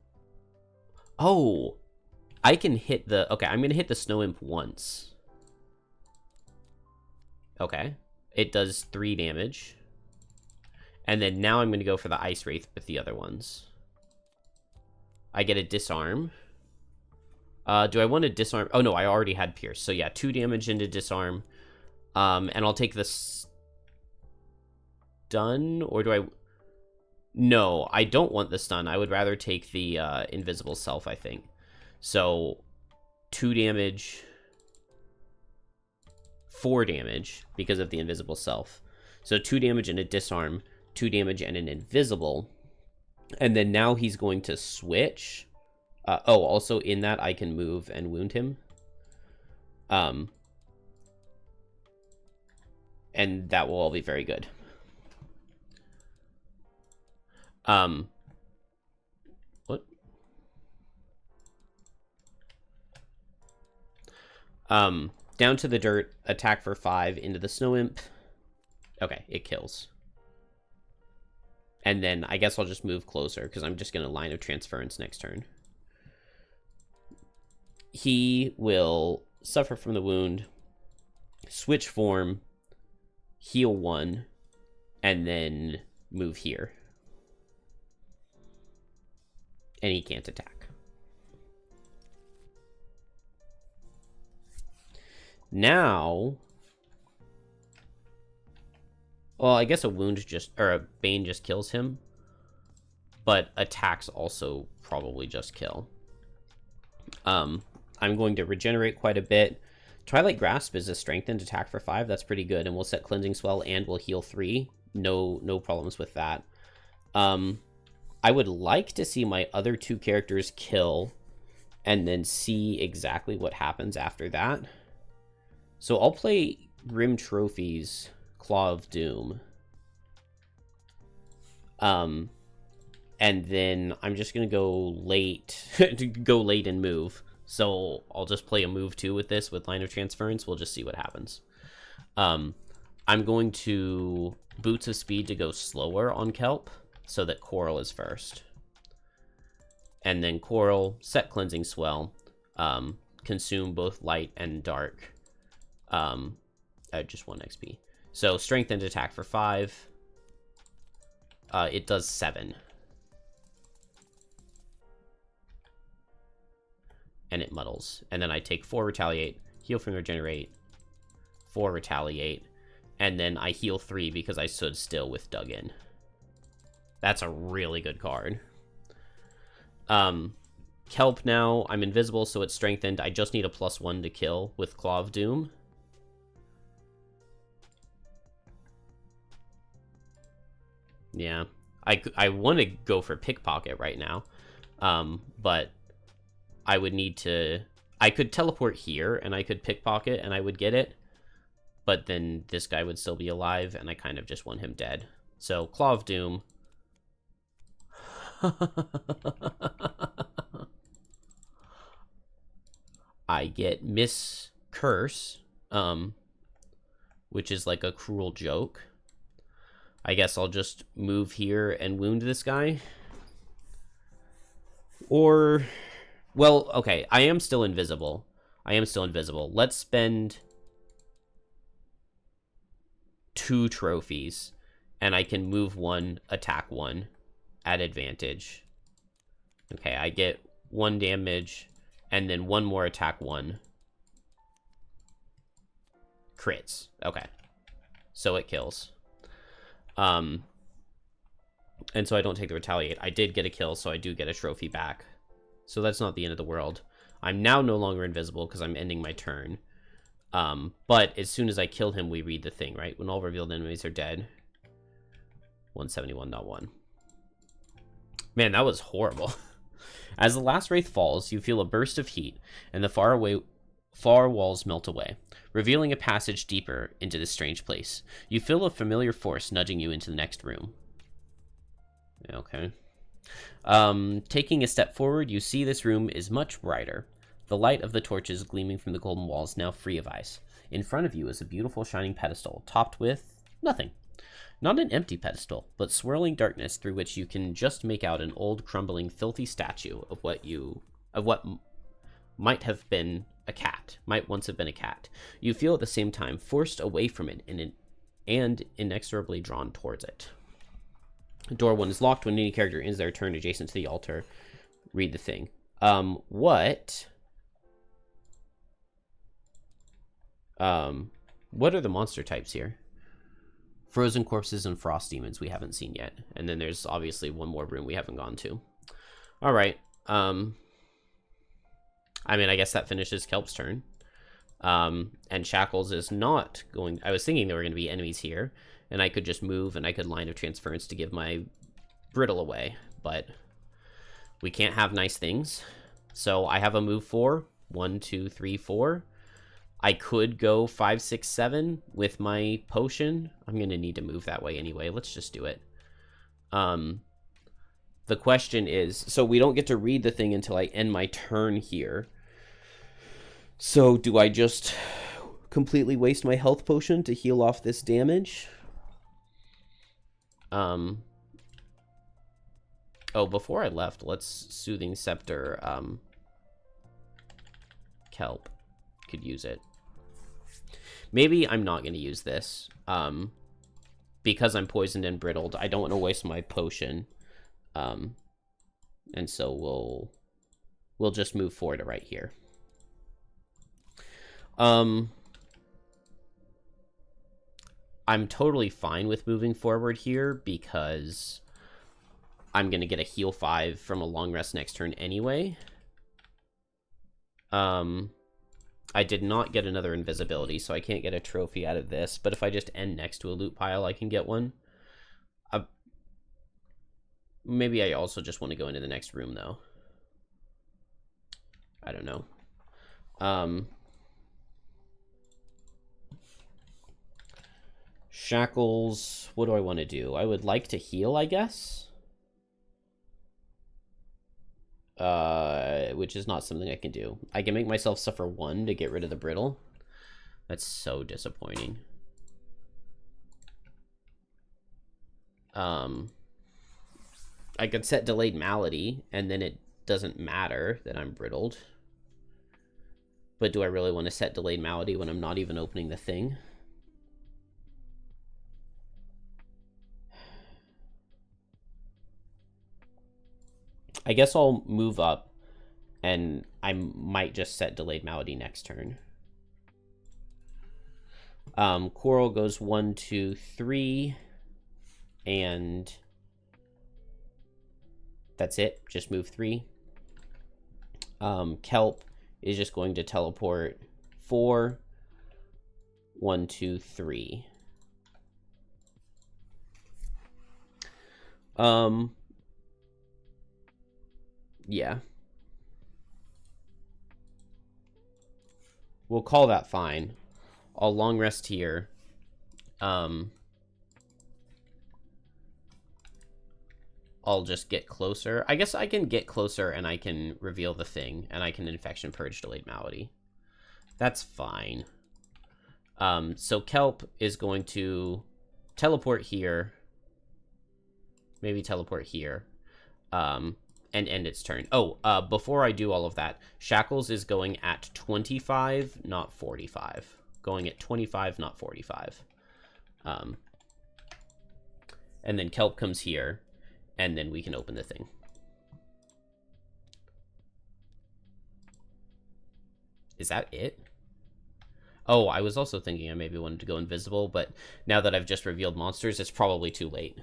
oh, I can hit the, okay, I'm going to hit the Snow Imp once. Okay, it does 3 damage. And then now I'm going to go for the Ice Wraith with the other ones. I get a disarm. Do I want to disarm? Oh, no, I already had Pierce. So, yeah, 2 damage into disarm. And I'll take the stun, or do I... No, I don't want the stun. I would rather take the invisible self, I think. So, 2 damage, 4 damage because of the invisible self. So 2 damage and a disarm, 2 damage and an invisible. And then now he's going to switch. Oh, also in that I can move and wound him. And that will all be very good. What? Down to the dirt, attack for 5 into the Snow Imp. Okay, it kills. And then I guess I'll just move closer because I'm just going to line of transference next turn. He will suffer from the wound, switch form, heal 1, and then move here. And he can't attack. Now, well, I guess a wound just, or a bane just kills him, but attacks also probably just kill. I'm going to regenerate quite a bit. Twilight Grasp is a strengthened attack for 5. That's pretty good, and we'll set Cleansing Swell and we'll heal 3. No problems with that. I would like to see my other 2 characters kill and then see exactly what happens after that. So I'll play Grim Trophies, Claw of Doom. And then I'm just going to go late, and move. So I'll just play a move 2 with this, with Line of Transference. We'll just see what happens. I'm going to Boots of Speed to go slower on Kelp, so that Coral is first. And then Coral, set Cleansing Swell, consume both light and dark. Just 1 XP. So strengthened attack for 5. It does 7. And it muddles. And then I take 4 retaliate, heal from regenerate, 4 retaliate, and then I heal 3 because I stood still with Dug In. That's a really good card. Kelp now, I'm invisible, so it's strengthened. I just need a +1 to kill with Claw of Doom. Yeah, I want to go for Pickpocket right now, but I would need to... I could teleport here, and I could Pickpocket, and I would get it, but then this guy would still be alive, and I kind of just want him dead. So, Claw of Doom. I get Miss Curse, which is like a cruel joke. I guess I'll just move here and wound this guy. Or, well, okay, I am still invisible. Let's spend 2 trophies, and I can move 1, attack 1 at advantage. Okay, I get 1 damage, and then 1 more attack 1. Crits. Okay. So it kills. And so I don't take the retaliate. I did get a kill, so I do get a trophy back. So that's not the end of the world. I'm now no longer invisible because I'm ending my turn. But as soon as I kill him, we read the thing, right? When all revealed enemies are dead. 171.1. Man, that was horrible. As the last wraith falls, you feel a burst of heat, and the faraway Far walls melt away, revealing a passage deeper into this strange place. You feel a familiar force nudging you into the next room. Okay. Taking a step forward, you see this room is much brighter. The light of the torches gleaming from the golden walls, now free of ice. In front of you is a beautiful shining pedestal, topped with nothing. Not an empty pedestal, but swirling darkness through which you can just make out an old, crumbling, filthy statue of what might have been a cat, might once have been a cat. You feel at the same time forced away from it and inexorably drawn towards it. Door 1 is locked. When any character ends their turn adjacent to the altar, read the thing. What are the monster types here? Frozen corpses and frost demons we haven't seen yet. And then there's obviously one more room we haven't gone to. All right. I mean, I guess that finishes Kelp's turn. And Shackles is not going... I was thinking there were going to be enemies here, and I could just move, and I could line of transference to give my brittle away. But we can't have nice things. So I have a move 4. 1, 2, 3, 4. I could go 5, 6, 7 with my potion. I'm going to need to move that way anyway. Let's just do it. The question is, so we don't get to read the thing until I end my turn here. So do I just completely waste my health potion to heal off this damage? Oh, before I left, let's Soothing Scepter, Kelp. Could use it. Maybe I'm not going to use this. Because I'm poisoned and brittled, I don't want to waste my potion. And so we'll just move forward to right here. I'm totally fine with moving forward here because I'm going to get a heal 5 from a long rest next turn anyway. I did not get another invisibility, so I can't get a trophy out of this. But if I just end next to a loot pile, I can get one. Maybe I also just want to go into the next room, though. I don't know. Shackles, what do I want to do? I would like to heal, I guess. Which is not something I can do. I can make myself suffer 1 to get rid of the brittle. That's so disappointing. I could set delayed malady, and then it doesn't matter that I'm brittled. But do I really want to set delayed malady when I'm not even opening the thing? I guess I'll move up, and I might just set delayed malady next turn. Coral goes 1, 2, 3, and that's it. Just move 3. Kelp is just going to teleport 4, 1, 2, 3. Yeah. We'll call that fine. I'll long rest here. I'll just get closer. I guess I can get closer and I can reveal the thing, and I can infection purge delayed malady. That's fine. So Kelp is going to teleport here. Maybe teleport here. And end its turn. Oh, before I do all of that, Shackles is going at 25, not 45. Going at 25, not 45. And then Kelp comes here, and then we can open the thing. Is that it? Oh, I was also thinking I maybe wanted to go invisible, but now that I've just revealed monsters, it's probably too late.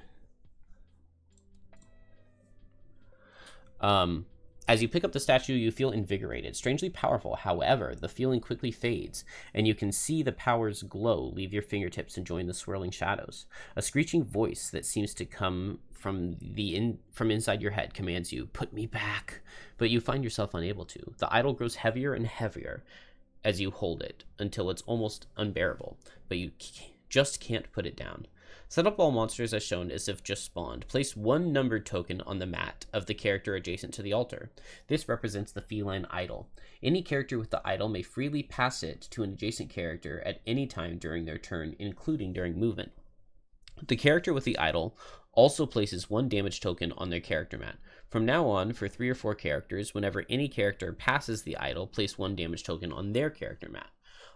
As you pick up the statue, you feel invigorated, strangely powerful. However, the feeling quickly fades, and you can see the power's glow leave your fingertips and join the swirling shadows. A screeching voice that seems to come from inside your head commands you, "Put me back," but you find yourself unable to. The idol grows heavier and heavier, as you hold it until it's almost unbearable, but you just can't put it down. Set up all monsters as shown as if just spawned. Place one numbered token on the mat of the character adjacent to the altar. This represents the feline idol. Any character with the idol may freely pass it to an adjacent character at any time during their turn, including during movement. The character with the idol also places one damage token on their character mat. From now on, for 3 or 4 characters, whenever any character passes the idol, place one damage token on their character mat.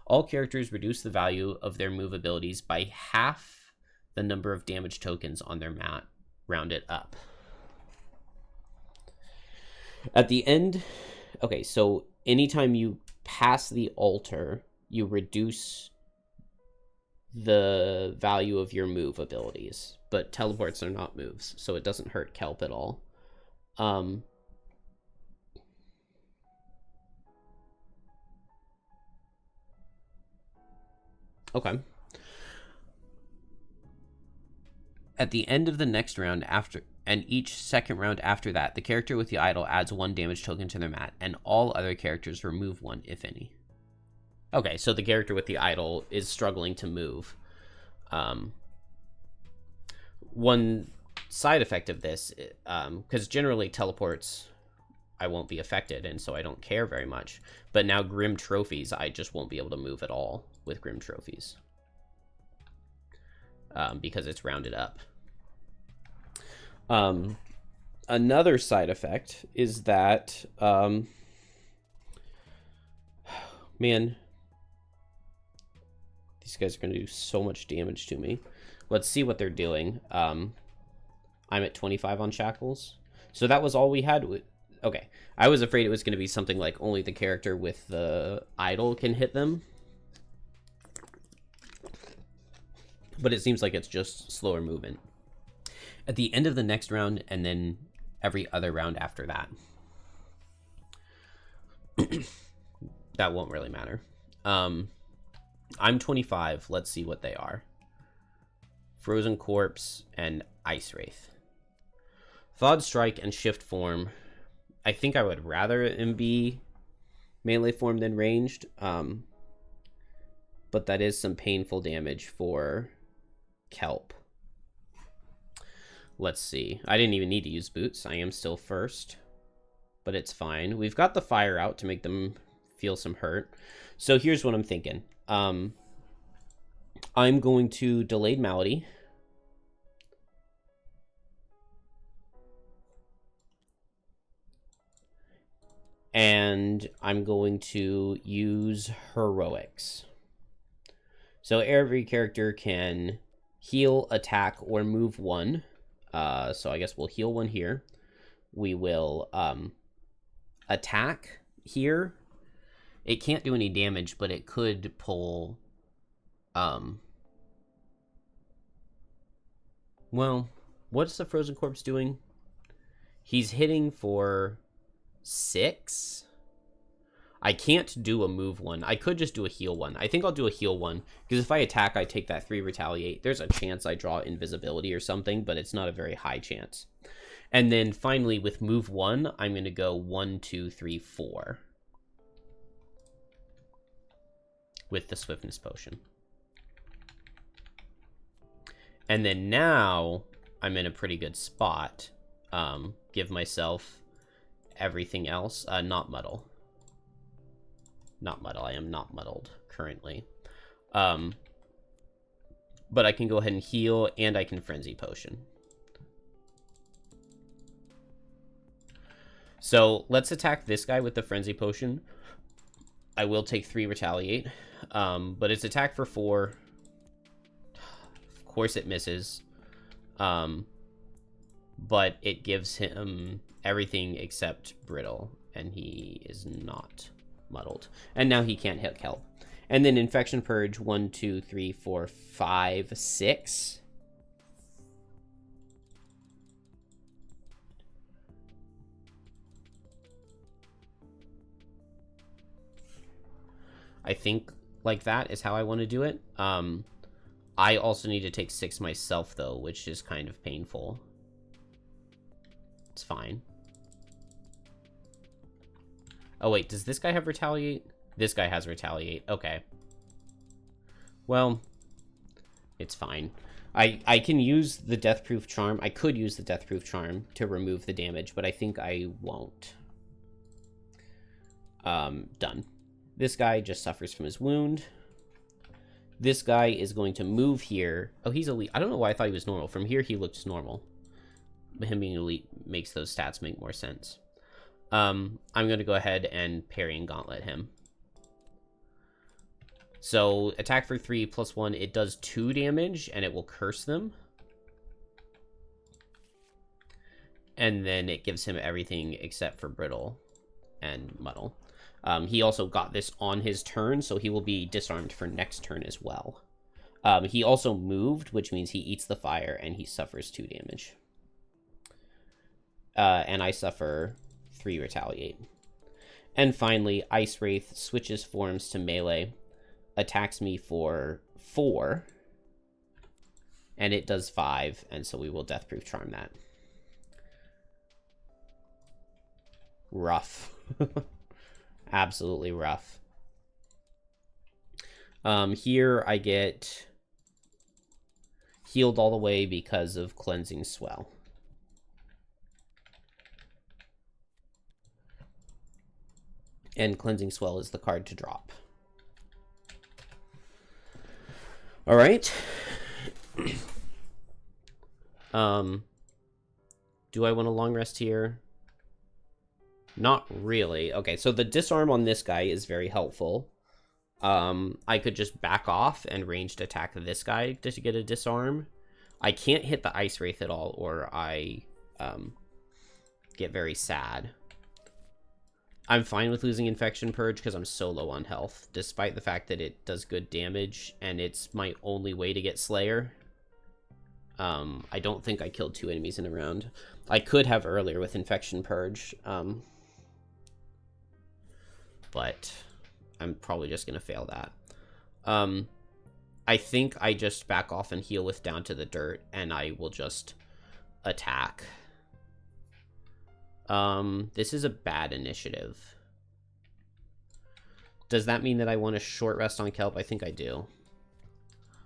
All characters reduce the value of their move abilities by half the number of damage tokens on their mat, round it up. At the end, okay, so anytime you pass the altar, you reduce the value of your move abilities, but teleports are not moves, so it doesn't hurt Kelp at all. Okay. At the end of the next round and each second round after that, the character with the idol adds one damage token to their mat, and all other characters remove one, if any. Okay, so the character with the idol is struggling to move. One side effect of this, because generally teleports, I won't be affected, and so I don't care very much. But now Grim Trophies, I just won't be able to move at all with Grim Trophies. Because it's rounded up. Another side effect is that, man, these guys are going to do so much damage to me. Let's see what they're doing. I'm at 25 on Shackles. So that was all we had. Okay. I was afraid it was going to be something like only the character with the idol can hit them. But it seems like it's just slower movement. At the end of the next round, and then every other round after that. That won't really matter. I'm 25. Let's see what they are. Frozen Corpse and Ice Wraith. Thawed Strike and Shift Form. I think I would rather him be melee form than ranged. But that is some painful damage for Kelp. Let's see. I didn't even need to use boots. I am still first, but it's fine. We've got the fire out to make them feel some hurt. So here's what I'm thinking. I'm going to Delayed Malady. And I'm going to use Heroics. So every character can heal, attack, or move one. So I guess we'll heal one here. We will attack here. It can't do any damage, but it could pull... Well, what's the Frozen Corpse doing? He's hitting for 6. I can't do a move one. I could just do a heal one. I think I'll do a heal one, because if I attack, I take that 3 retaliate. There's a chance I draw invisibility or something, but it's not a very high chance. And then finally, with move 1, I'm going to go 1, 2, 3, 4. With the Swiftness Potion. And then now, I'm in a pretty good spot. Give myself everything else. Not muddle. Not muddle. I am not muddled currently. But I can go ahead and heal, and I can Frenzy Potion. So let's attack this guy with the Frenzy Potion. I will take 3 retaliate. But it's attack for 4. Of course it misses. But it gives him everything except brittle, and he is not muddled. And now he can't hit Kelp. And then Infection Purge, 1, 2, 3, 4, 5, 6. I think like that is how I want to do it. I also need to take 6 myself, though, which is kind of painful. It's fine. Oh, wait, does this guy have Retaliate? This guy has retaliate. Okay. Well, it's fine. I can use the Deathproof Charm. I could use the Deathproof Charm to remove the damage, but I think I won't. Done. This guy just suffers from his wound. This guy is going to move here. Oh, he's elite. I don't know why I thought he was normal. From here, he looks normal. But him being elite makes those stats make more sense. I'm going to go ahead and parry and gauntlet him. So, attack for 3 plus 1. It does 2 damage, and it will curse them. And then it gives him everything except for brittle and muddle. He also got this on his turn, so he will be disarmed for next turn as well. He also moved, which means he eats the fire, and he suffers 2 damage. And I suffer 3 retaliate. And finally, Ice Wraith switches forms to melee, attacks me for 4, and it does 5, and so we will Deathproof Charm that. Rough. Absolutely rough. Here I get healed all the way because of Cleansing Swell. And Cleansing Swell is the card to drop. All right. Do I want a long rest here? Not really. Okay, so the disarm on this guy is very helpful. I could just back off and ranged attack this guy to get a disarm. I can't hit the Ice Wraith at all, or I get very sad. I'm fine with losing Infection Purge because I'm so low on health, despite the fact that it does good damage, and it's my only way to get Slayer. I don't think I killed 2 enemies in a round. I could have earlier with Infection Purge, but I'm probably just going to fail that. I think I just back off and heal with Down to the Dirt, and I will just attack. This is a bad initiative. Does that mean that I want a short rest on Kelp? I think I do.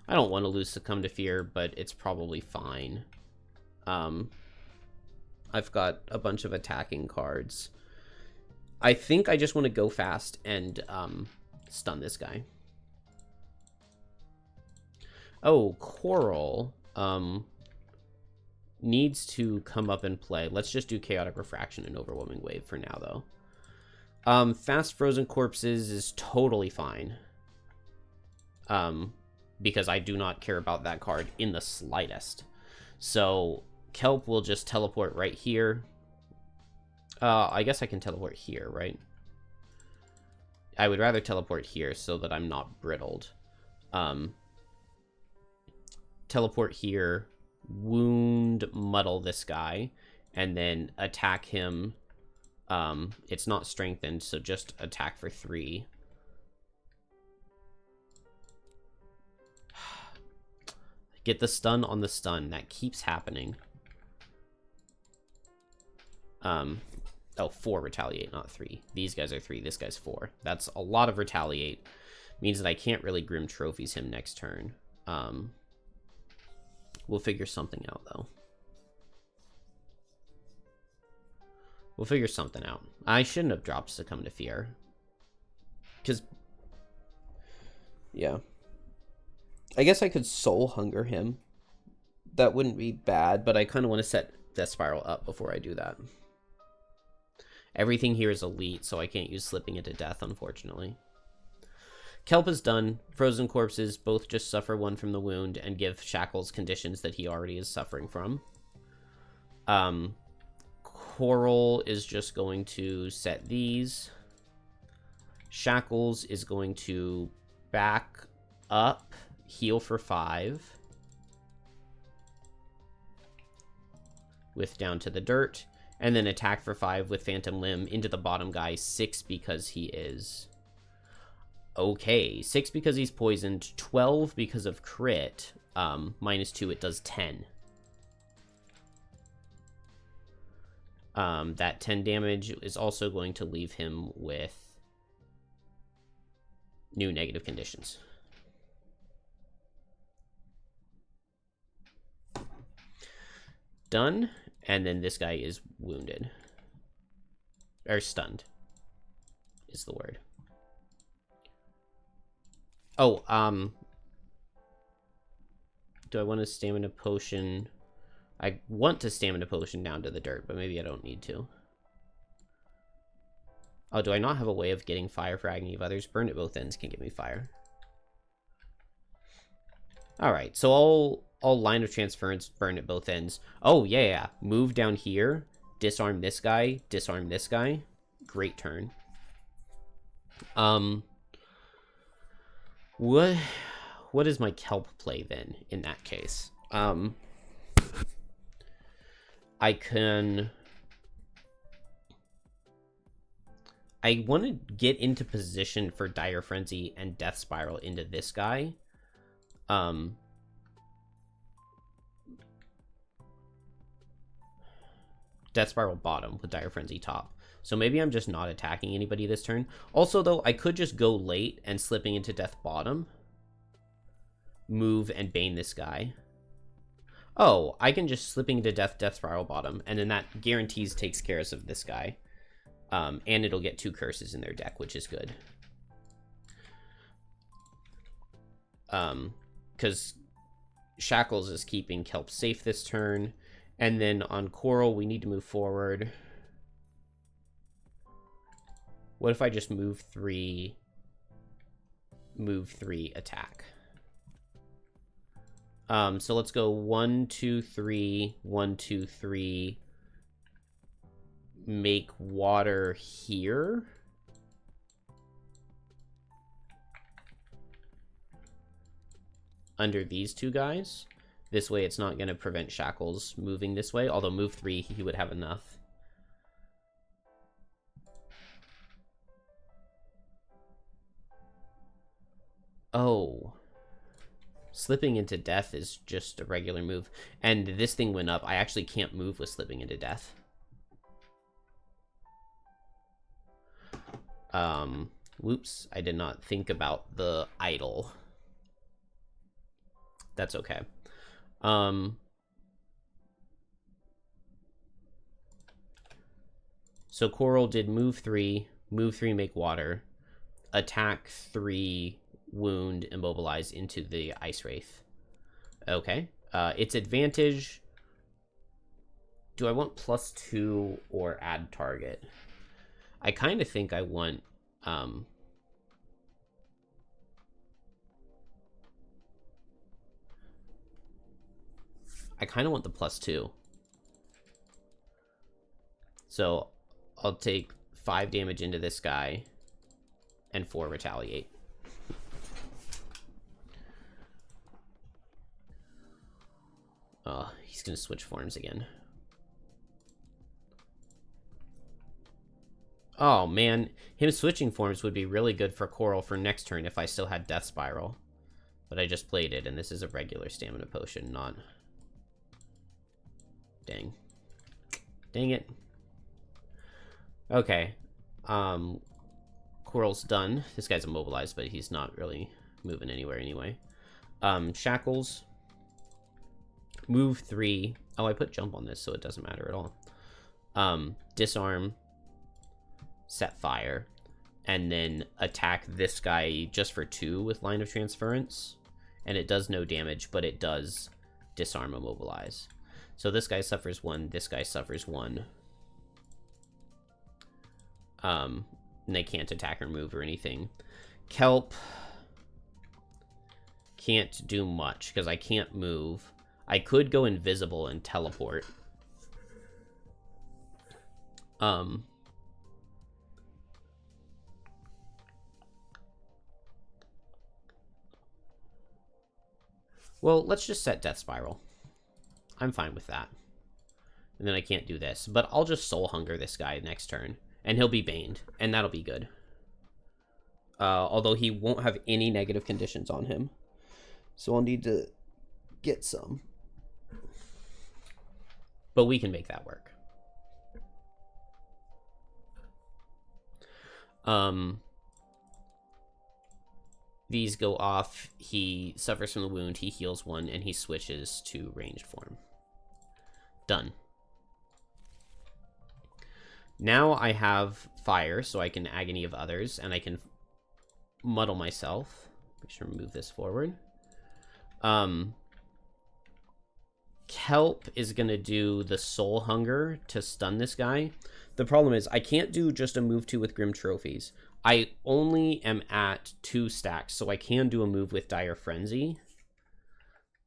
I don't want to lose Succumb to Fear, but it's probably fine. I've got a bunch of attacking cards. I think I just want to go fast and stun this guy. Oh, Coral needs to come up and play. Let's just do Chaotic Refraction and Overwhelming Wave for now, though. Fast Frozen Corpses is totally fine. Because I do not care about that card in the slightest. So, Kelp will just teleport right here. I guess I can teleport here, right? I would rather teleport here so that I'm not brittled. Teleport here, wound muddle this guy, and then attack him. It's not strengthened, so just attack for 3. Get the stun on the stun. That keeps happening. Oh, 4 retaliate, not 3. These guys are 3. This guy's 4. That's a lot of retaliate. Means that I can't really Grim Trophies him next turn. We'll figure something out, though. We'll figure something out. I shouldn't have dropped Succumb to Fear. Because, yeah. I guess I could Soul Hunger him. That wouldn't be bad, but I kind of want to set Death Spiral up before I do that. Everything here is elite, so I can't use Slipping into Death, unfortunately. Kelp is done. Frozen Corpses both just suffer 1 from the wound and give Shackles conditions that he already is suffering from. Coral is just going to set these. Shackles is going to back up, heal for 5. With Down to the Dirt. And then attack for 5 with Phantom Limb into the bottom guy. 6 because he is... Okay. 6 because he's poisoned. 12 because of crit. -2, it does 10. That 10 damage is also going to leave him with new negative conditions. Done. And then this guy is wounded. Or stunned is the word. Oh, do I want a stamina potion? I want to stamina potion down to the dirt, but maybe I don't need to. Oh, do I not have a way of getting fire for Agony of Others? Burn at both ends can give me fire. Alright, so all line of transference, burn at both ends. Oh, yeah. Move down here, disarm this guy, disarm this guy. Great turn. What is my Kelp play then, in that case? I want to get into position for Dire Frenzy and Death Spiral into this guy. Death Spiral bottom with Dire Frenzy top. So maybe I'm just not attacking anybody this turn. Also, though, I could just go late and slipping into Death bottom. Move and Bane this guy. Oh, I can just slipping into Death Spiral bottom. And then that guarantees takes care of this guy. And it'll get 2 curses in their deck, which is good. Because Shackles is keeping Kelp safe this turn. And then on Coral, we need to move forward. What if I just move 3, attack? So let's go 1, 2, 3, 1, 2, 3. Make water here. Under these 2 guys. This way it's not going to prevent Shackles moving this way. Although move 3, he would have enough. Oh. Slipping into death is just a regular move. And this thing went up. I actually can't move with slipping into death. Whoops. I did not think about the idle. That's okay. So Coral did move 3, make water, attack 3, wound, immobilize into the Ice Wraith. Okay. Its advantage. Do I want +2 or add target? I kind of think I want I kind of want the +2. So I'll take 5 damage into this guy and 4 retaliate. Oh, he's gonna switch forms again. Oh man, him switching forms would be really good for Coral for next turn if I still had Death Spiral. But I just played it, and this is a regular stamina potion, not... Dang. Dang it. Okay. Coral's done. This guy's immobilized, but he's not really moving anywhere anyway. Shackles. Move 3. Oh, I put jump on this, so it doesn't matter at all. Disarm. Set fire. And then attack this guy just for 2 with line of transference. And it does no damage, but it does disarm, immobilize. So this guy suffers 1, this guy suffers 1. And they can't attack or move or anything. Kelp can't do much because I can't move. I could go invisible and teleport. Well, let's just set Death Spiral. I'm fine with that. And then I can't do this. But I'll just Soul Hunger this guy next turn. And he'll be baned. And that'll be good. Although he won't have any negative conditions on him. So I'll need to get some. But we can make that work. These go off. He suffers from the wound. He heals 1, and he switches to ranged form. Done. Now I have fire, so I can Agony of Others, and I can muddle myself. Make sure to move this forward. Kelp is going to do the Soul Hunger to stun this guy. The problem is I can't do just a move 2 with Grim Trophies. I only am at 2 stacks, so I can do a move with Dire Frenzy.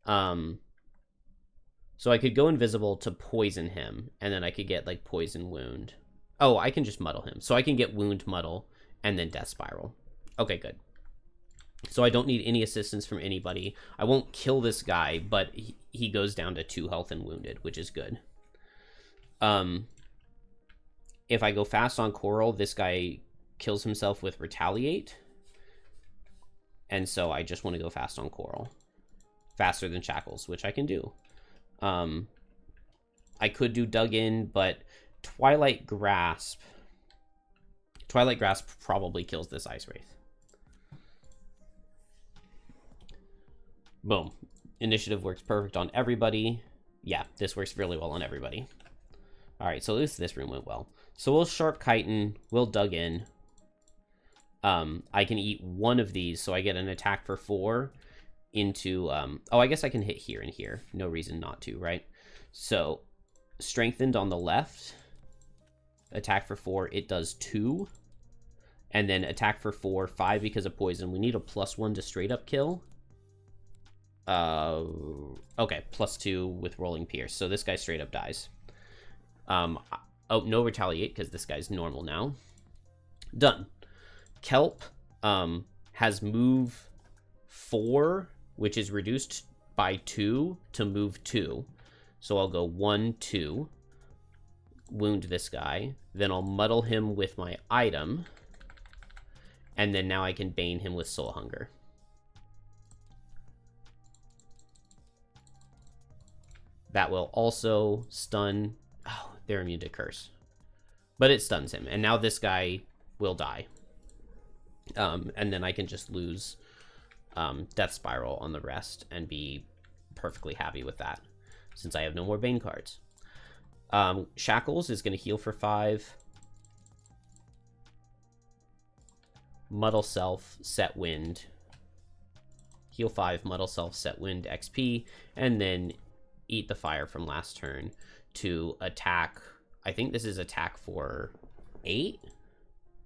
So I could go invisible to poison him, and then I could get, like, Poison Wound. Oh, I can just muddle him. So I can get Wound Muddle, and then Death Spiral. Okay, good. So I don't need any assistance from anybody. I won't kill this guy, but he goes down to 2 health and wounded, which is good. If I go fast on Coral, this guy kills himself with Retaliate. And so I just want to go fast on Coral. Faster than Shackles, which I can do. I could do Dug In, but Twilight Grasp probably kills this Ice Wraith. Boom. Initiative works perfect on everybody. Yeah, this works really well on everybody. Alright, so at least this room went well. So we'll Sharp Chitin, we'll Dug In. I can eat 1 of these, so I get an attack for 4 into... oh, I guess I can hit here and here. No reason not to, right? So, Strengthened on the left. Attack for 4, it does 2. And then attack for 4, 5 because of poison. We need a +1 to straight up kill. Okay, +2 with Rolling Pierce. So this guy straight up dies. Oh, no Retaliate because this guy's normal now. Done. Kelp has move 4, which is reduced by 2 to move 2. So I'll go 1, 2. Wound this guy. Then I'll muddle him with my item. And then now I can Bane him with Soul Hunger. That will also stun... Oh, they're immune to Curse. But it stuns him. And now this guy will die. And then I can just lose Death Spiral on the rest and be perfectly happy with that, since I have no more Bane cards. Shackles is going to heal for 5. Muddle Self, Set Wind. Heal 5, Muddle Self, Set Wind, XP. And then eat the fire from last turn to attack. I think this is attack for 8.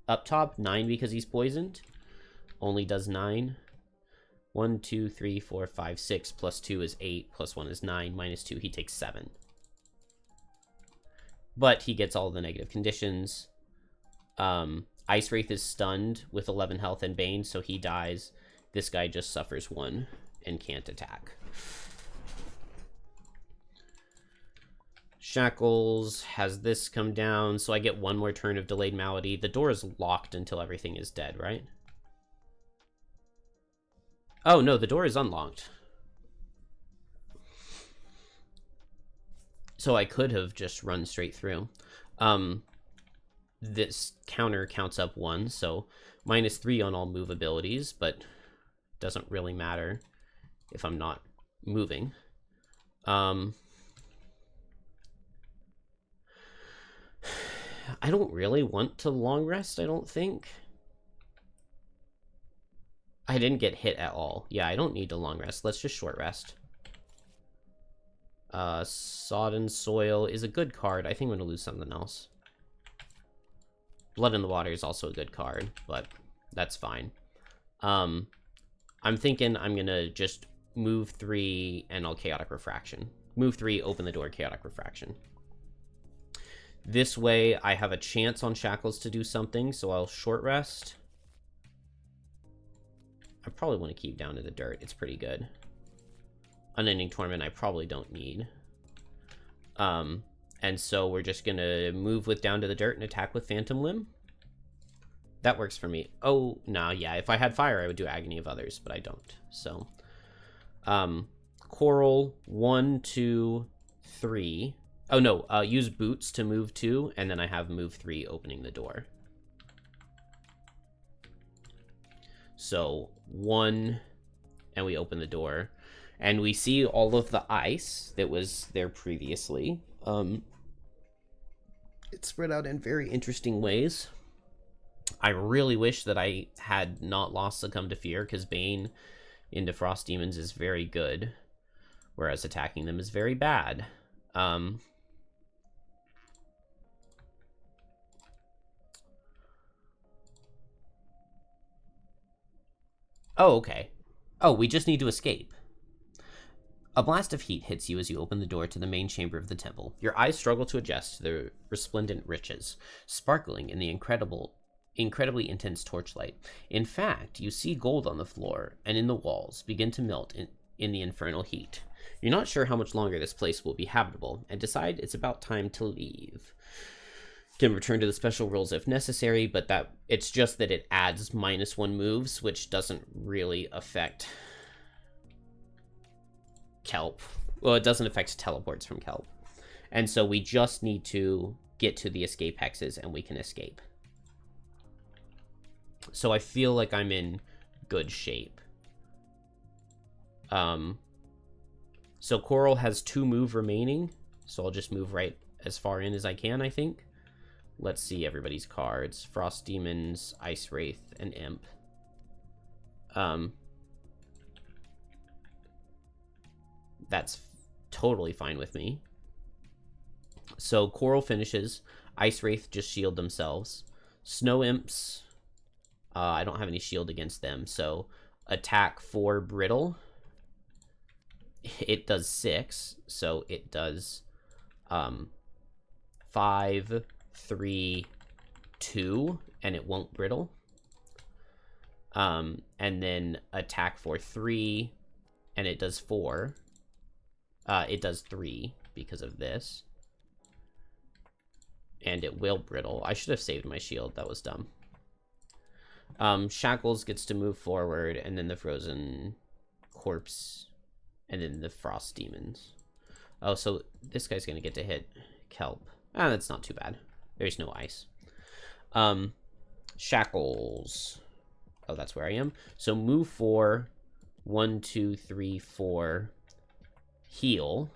Up top, 9 because he's poisoned. Only does 9. 1, 2, 3, 4, 5, 6. Plus 2 is 8. Plus 1 is 9. Minus 2, he takes 7. But he gets all the negative conditions. Ice Wraith is stunned with 11 health and Bane, so he dies. This guy just suffers 1 and can't attack. Shackles has this come down, so I get 1 more turn of Delayed Malady. The door is locked until everything is dead, right? Oh, no, the door is unlocked. So I could have just run straight through. This counter counts up 1, so -3 on all move abilities, but doesn't really matter if I'm not moving. I don't really want to long rest, I don't think. I didn't get hit at all. Yeah, I don't need to long rest. Let's just short rest. Sodden Soil is a good card. I think I'm going to lose something else. Blood in the Water is also a good card, but that's fine. I'm thinking I'm going to just move 3 and I'll Chaotic Refraction. Move 3, open the door, Chaotic Refraction. This way, I have a chance on Shackles to do something, so I'll short rest. I probably want to keep down to the dirt. It's pretty good. Unending Torment, I probably don't need. And so we're just going to move with down to the dirt and attack with Phantom Limb. That works for me. Oh, nah, yeah. If I had fire, I would do Agony of Others, but I don't. So, Coral, 1, 2, 3. Oh, no, use Boots to move 2, and then I have move 3 opening the door. So 1, and we open the door. And we see all of the ice that was there previously. It's spread out in very interesting ways. I really wish that I had not lost Succumb to Fear, because Bane into Frost Demons is very good, whereas attacking them is very bad. Oh, okay. Oh, we just need to escape. A blast of heat hits you as you open the door to the main chamber of the temple. Your eyes struggle to adjust to the resplendent riches, sparkling in the incredibly intense torchlight. In fact, you see gold on the floor and in the walls begin to melt in the infernal heat. You're not sure how much longer this place will be habitable, and decide it's about time to leave. Can return to the special rules if necessary, but that it's just that it adds -1 moves, which doesn't really affect Kelp. Well, it doesn't affect teleports from Kelp. And so we just need to get to the escape hexes and we can escape. So I feel like I'm in good shape. So Coral has 2 move remaining, so I'll just move right as far in as I can, I think. Let's see everybody's cards. Frost Demons, Ice Wraith, and Imp. That's totally fine with me. So Coral finishes. Ice Wraith just shield themselves. Snow Imps, I don't have any shield against them, so attack 4 brittle. It does 6, so it does 5, 3, 2, and it won't brittle. And then attack for 3, and it does 4. It does 3 because of this. And it will brittle. I should have saved my shield. That was dumb. Shackles gets to move forward, and then the Frozen Corpse, and then the Frost Demons. Oh, so this guy's going to get to hit Kelp. Ah, that's not too bad. There's no ice. Shackles. Oh, that's where I am. So move 4. 1, 2, 3, 4. Heal.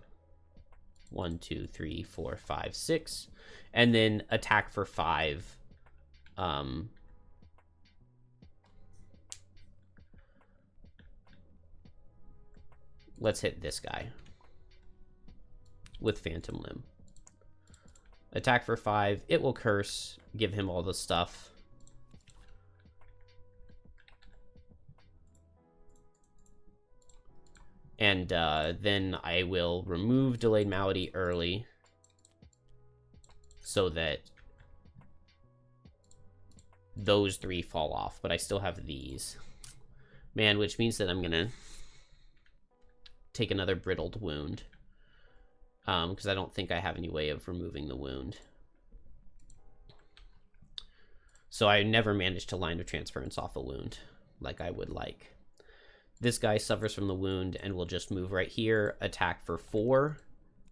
1, 2, 3, 4, 5, 6. And then attack for 5. Let's hit this guy with Phantom Limb. Attack for 5. It will curse. Give him all the stuff. And then I will remove Delayed Malady early so that those 3 fall off. But I still have these. Man, which means that I'm going to take another brittled wound. Because I don't think I have any way of removing the wound. So I never managed to line of transference off a wound like I would like. This guy suffers from the wound and will just move right here. Attack for 4.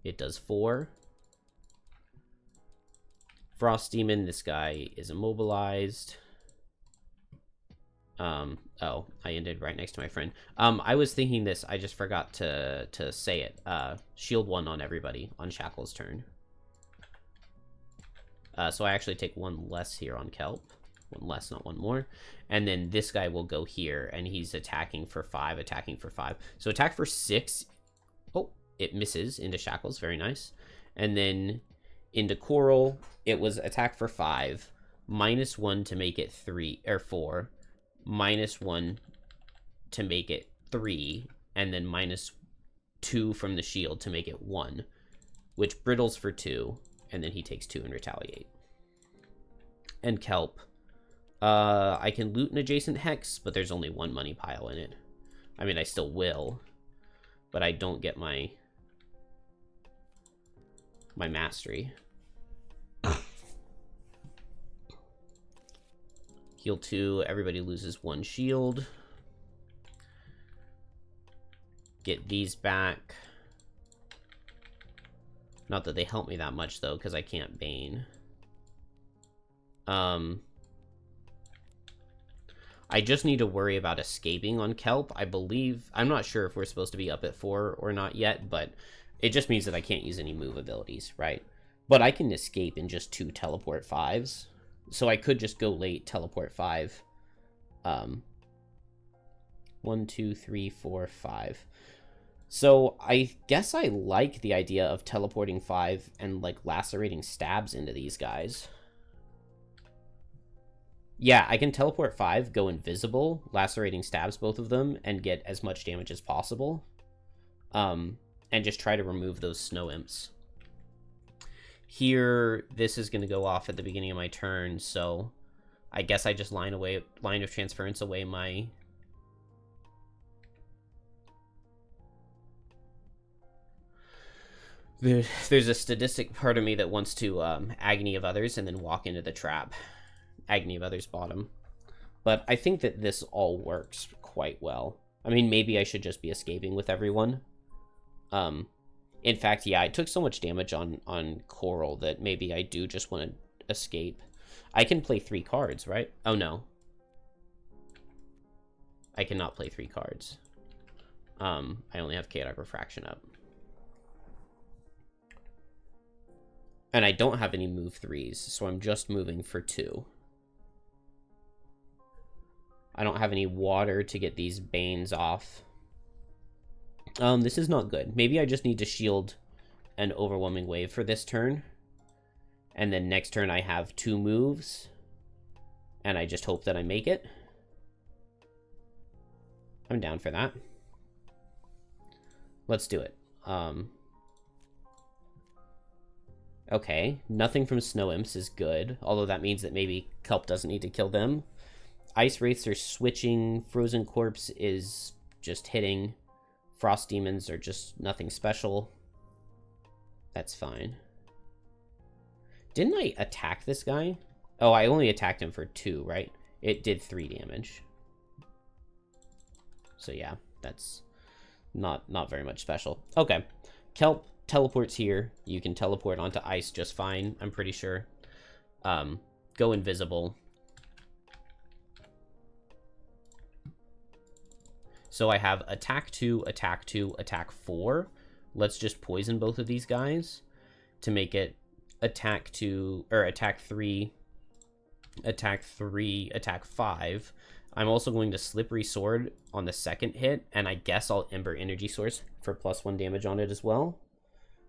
It does 4. Frost Demon, this guy is immobilized. Oh, I ended right next to my friend. I was thinking this, I just forgot to say it. Shield 1 on everybody on Shackles' turn. So I actually take 1 less here on Kelp. 1 less, not 1 more. And then this guy will go here, and he's attacking for 5, attacking for 5. So attack for 6. Oh, it misses into Shackles, very nice. And then into Coral, it was attack for 5, -1 to make it 3, or 4. -1 to make it 3, and then -2 from the shield to make it 1, which brittles for 2, and then he takes 2 and retaliate. And Kelp. I can loot an adjacent hex, but there's only 1 money pile in it. I mean, I still will, but I don't get my mastery. Heal 2, everybody loses 1 shield. Get these back. Not that they help me that much, though, because I can't Bane. I just need to worry about escaping on Kelp. I believe, I'm not sure if we're supposed to be up at 4 or not yet, but it just means that I can't use any move abilities, right? But I can escape in just 2 teleport 5s. So I could just go late, teleport 5. 1, 2, 3, 4, 5. So I guess I like the idea of teleporting 5 and like lacerating stabs into these guys. Yeah, I can teleport 5, go invisible, lacerating stabs both of them, and get as much damage as possible. And just try to remove those snow imps. Here, this is going to go off at the beginning of my turn, so I guess I just line of transference away my... There's a sadistic part of me that wants to Agony of Others and then walk into the trap. Agony of Others bottom. But I think that this all works quite well. I mean, maybe I should just be escaping with everyone. In fact, yeah, I took so much damage on Coral that maybe I do just want to escape. I can play 3 cards, right? Oh, no. I cannot play 3 cards. I only have Chaotic Refraction up. And I don't have any move 3s, so I'm just moving for 2. I don't have any water to get these Banes off. This is not good. Maybe I just need to shield an Overwhelming Wave for this turn. And then next turn I have 2 moves. And I just hope that I make it. I'm down for that. Let's do it. Okay, nothing from Snow Imps is good. Although that means that maybe Kelp doesn't need to kill them. Ice Wraiths are switching. Frozen Corpse is just hitting. Frost Demons are just nothing special. That's fine. Didn't I attack this guy? Oh, I only attacked him for 2, right? It did 3 damage. So yeah, that's not very much special. Okay, Kelp teleports here. You can teleport onto ice just fine, I'm pretty sure. Go invisible. So I have attack 2, attack 2, attack 4. Let's just poison both of these guys to make it attack 2, or attack 3, attack 3, attack 5. I'm also going to Slippery Sword on the second hit, and I guess I'll Ember Energy Source for +1 damage on it as well.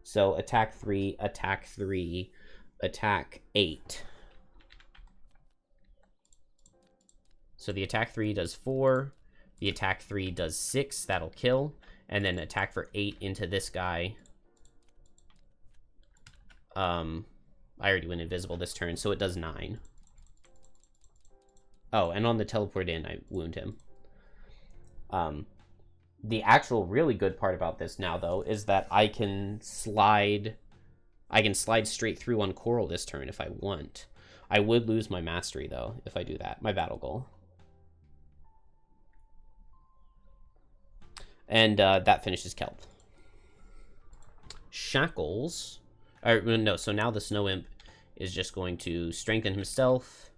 So attack 3, attack 3, attack 8. So the attack 3 does 4. The attack 3 does 6, that'll kill. And then attack for 8 into this guy. I already went invisible this turn, so it does 9. Oh, and on the teleport in, I wound him. The actual really good part about this now, though, is that I can slide straight through on Coral this turn if I want. I would lose my mastery, though, if I do that. My battle goal. And that finishes Kelp. Shackles. Or, no, so now the Snow Imp is just going to strengthen himself.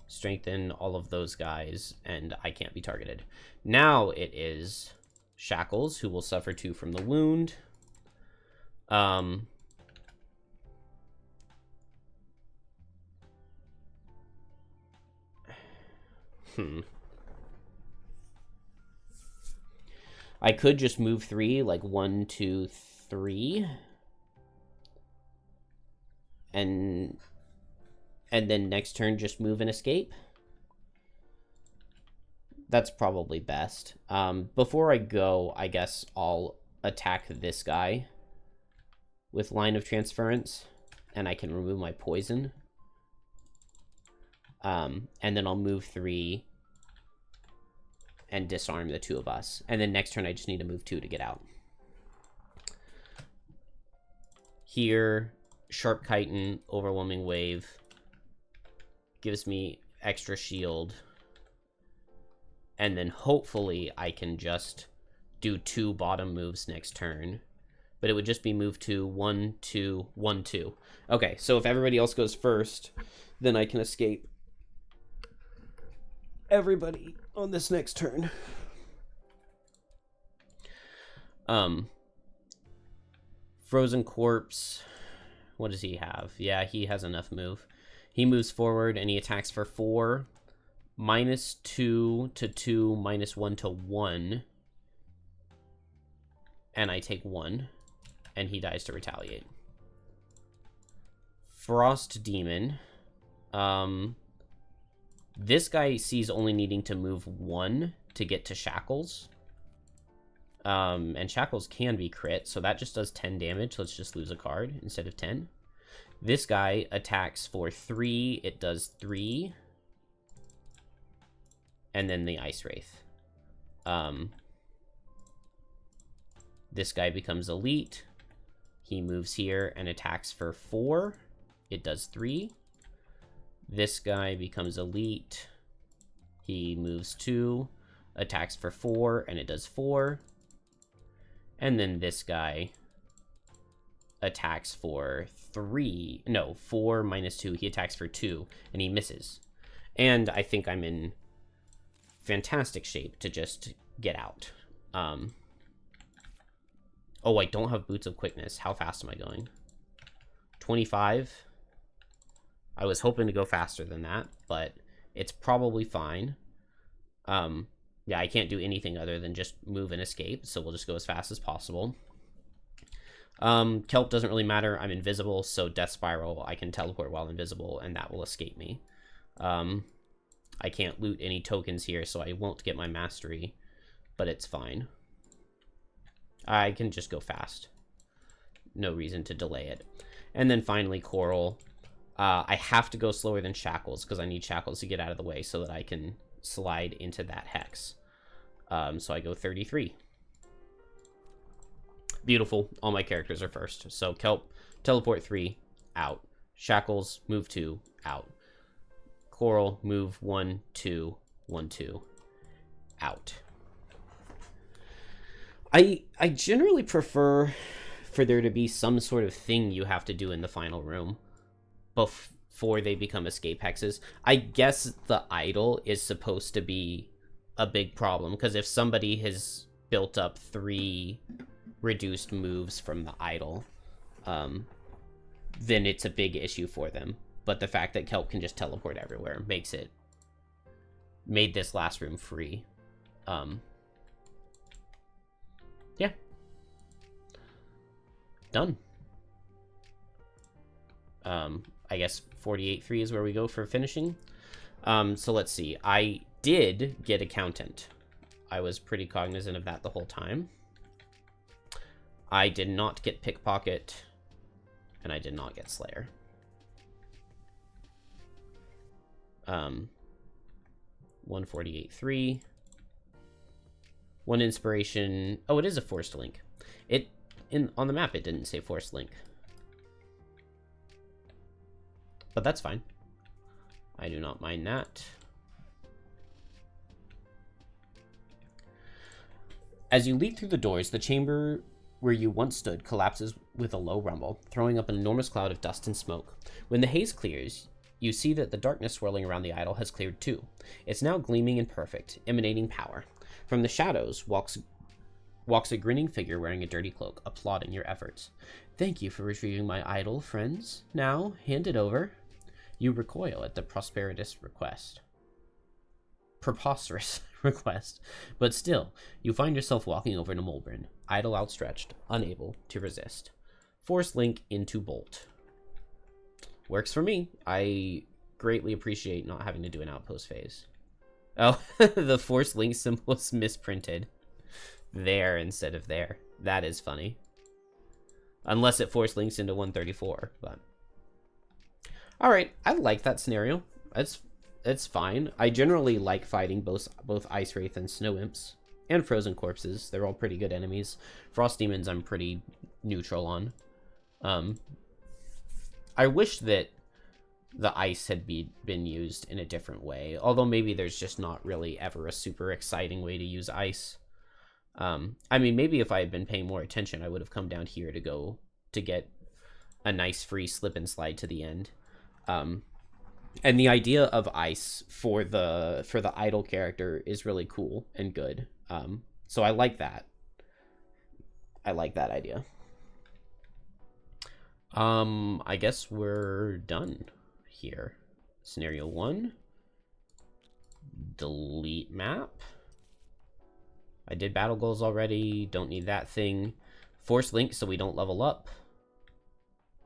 Strengthen all of those guys, and I can't be targeted. Now it is Shackles, who will suffer 2 from the wound. I could just move 3, like 1, 2, 3. And then next turn just move and escape. That's probably best. Before I go, I guess I'll attack this guy with Line of Transference, and I can remove my poison. And then I'll move 3 and disarm the 2 of us. And then next turn I just need to move 2 to get out. Here, Sharp Chitin, Overwhelming Wave gives me extra shield. And then hopefully I can just do 2 bottom moves next turn. But it would just be move 2, 1, 2, 1, 2. Okay, so if everybody else goes first, then I can escape. everybody on this next turn. Frozen Corpse. What does he have? Yeah, he has enough move. He moves forward and he attacks for 4. -2 to 2, -1 to 1. And I take 1. And he dies to retaliate. Frost Demon. This guy sees only needing to move 1 to get to Shackles. And Shackles can be crit, so that just does 10 damage. Let's just lose a card instead of 10. This guy attacks for 3. It does 3. And then the Ice Wraith. This guy becomes elite. He moves here and attacks for 4. It does 3. This guy becomes elite. He moves 2, attacks for 4, and it does 4. And then this guy attacks for 3. No, 4 -2. He attacks for 2, and he misses. And I think I'm in fantastic shape to just get out. Oh, I don't have Boots of Quickness. How fast am I going? 25. I was hoping to go faster than that, but it's probably fine. Yeah, I can't do anything other than just move and escape, so we'll just go as fast as possible. Kelp doesn't really matter. I'm invisible, so Death Spiral, I can teleport while invisible, and that will escape me. I can't loot any tokens here, so I won't get my mastery, but it's fine. I can just go fast. No reason to delay it. And then finally, Coral. I have to go slower than Shackles, because I need Shackles to get out of the way so that I can slide into that hex. So I go 33. Beautiful. All my characters are first. So Kelp, teleport 3, out. Shackles, move 2, out. Coral, move 1, 2, 1, 2, out. I generally prefer for there to be some sort of thing you have to do in the final room before they become escape hexes. I guess the idol is supposed to be a big problem, because if somebody has built up 3 reduced moves from the idol, then it's a big issue for them. But the fact that Kelp can just teleport everywhere made this last room free. Yeah. Done. I guess 48-3 is where we go for finishing. So let's see. I did get Accountant. I was pretty cognizant of that the whole time. I did not get Pickpocket, and I did not get Slayer. 148-3. 1 inspiration. Oh, it is a forced link. On the map it didn't say forced link. But that's fine. I do not mind that. As you leap through the doors, the chamber where you once stood collapses with a low rumble, throwing up an enormous cloud of dust and smoke. When the haze clears, you see that the darkness swirling around the idol has cleared too. It's now gleaming and perfect, emanating power. From the shadows walks a grinning figure wearing a dirty cloak, applauding your efforts. Thank you for retrieving my idol, friends. Now, hand it over. You recoil at the preposterous request, but still, you find yourself walking over to Mulbrin, idol outstretched, unable to resist. Force link into Bolt. Works for me. I greatly appreciate not having to do an outpost phase. Oh, the force link symbol was misprinted there instead of there. That is funny. Unless it force links into 134, but... Alright, I like that scenario. It's fine. I generally like fighting both Ice Wraith and Snow Imps. And Frozen Corpses. They're all pretty good enemies. Frost Demons I'm pretty neutral on. I wish that the ice had been used in a different way. Although maybe there's just not really ever a super exciting way to use ice. I mean, maybe if I had been paying more attention, I would have come down here to get a nice free slip and slide to the end. And the idea of ice for the idle character is really cool and good. So I like that. I like that idea. I guess we're done here. Scenario 1. Delete map. I did battle goals already. Don't need that thing. Force link so we don't level up.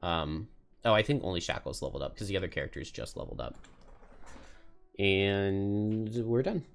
Oh, I think only Shackles leveled up because the other characters just leveled up. And we're done.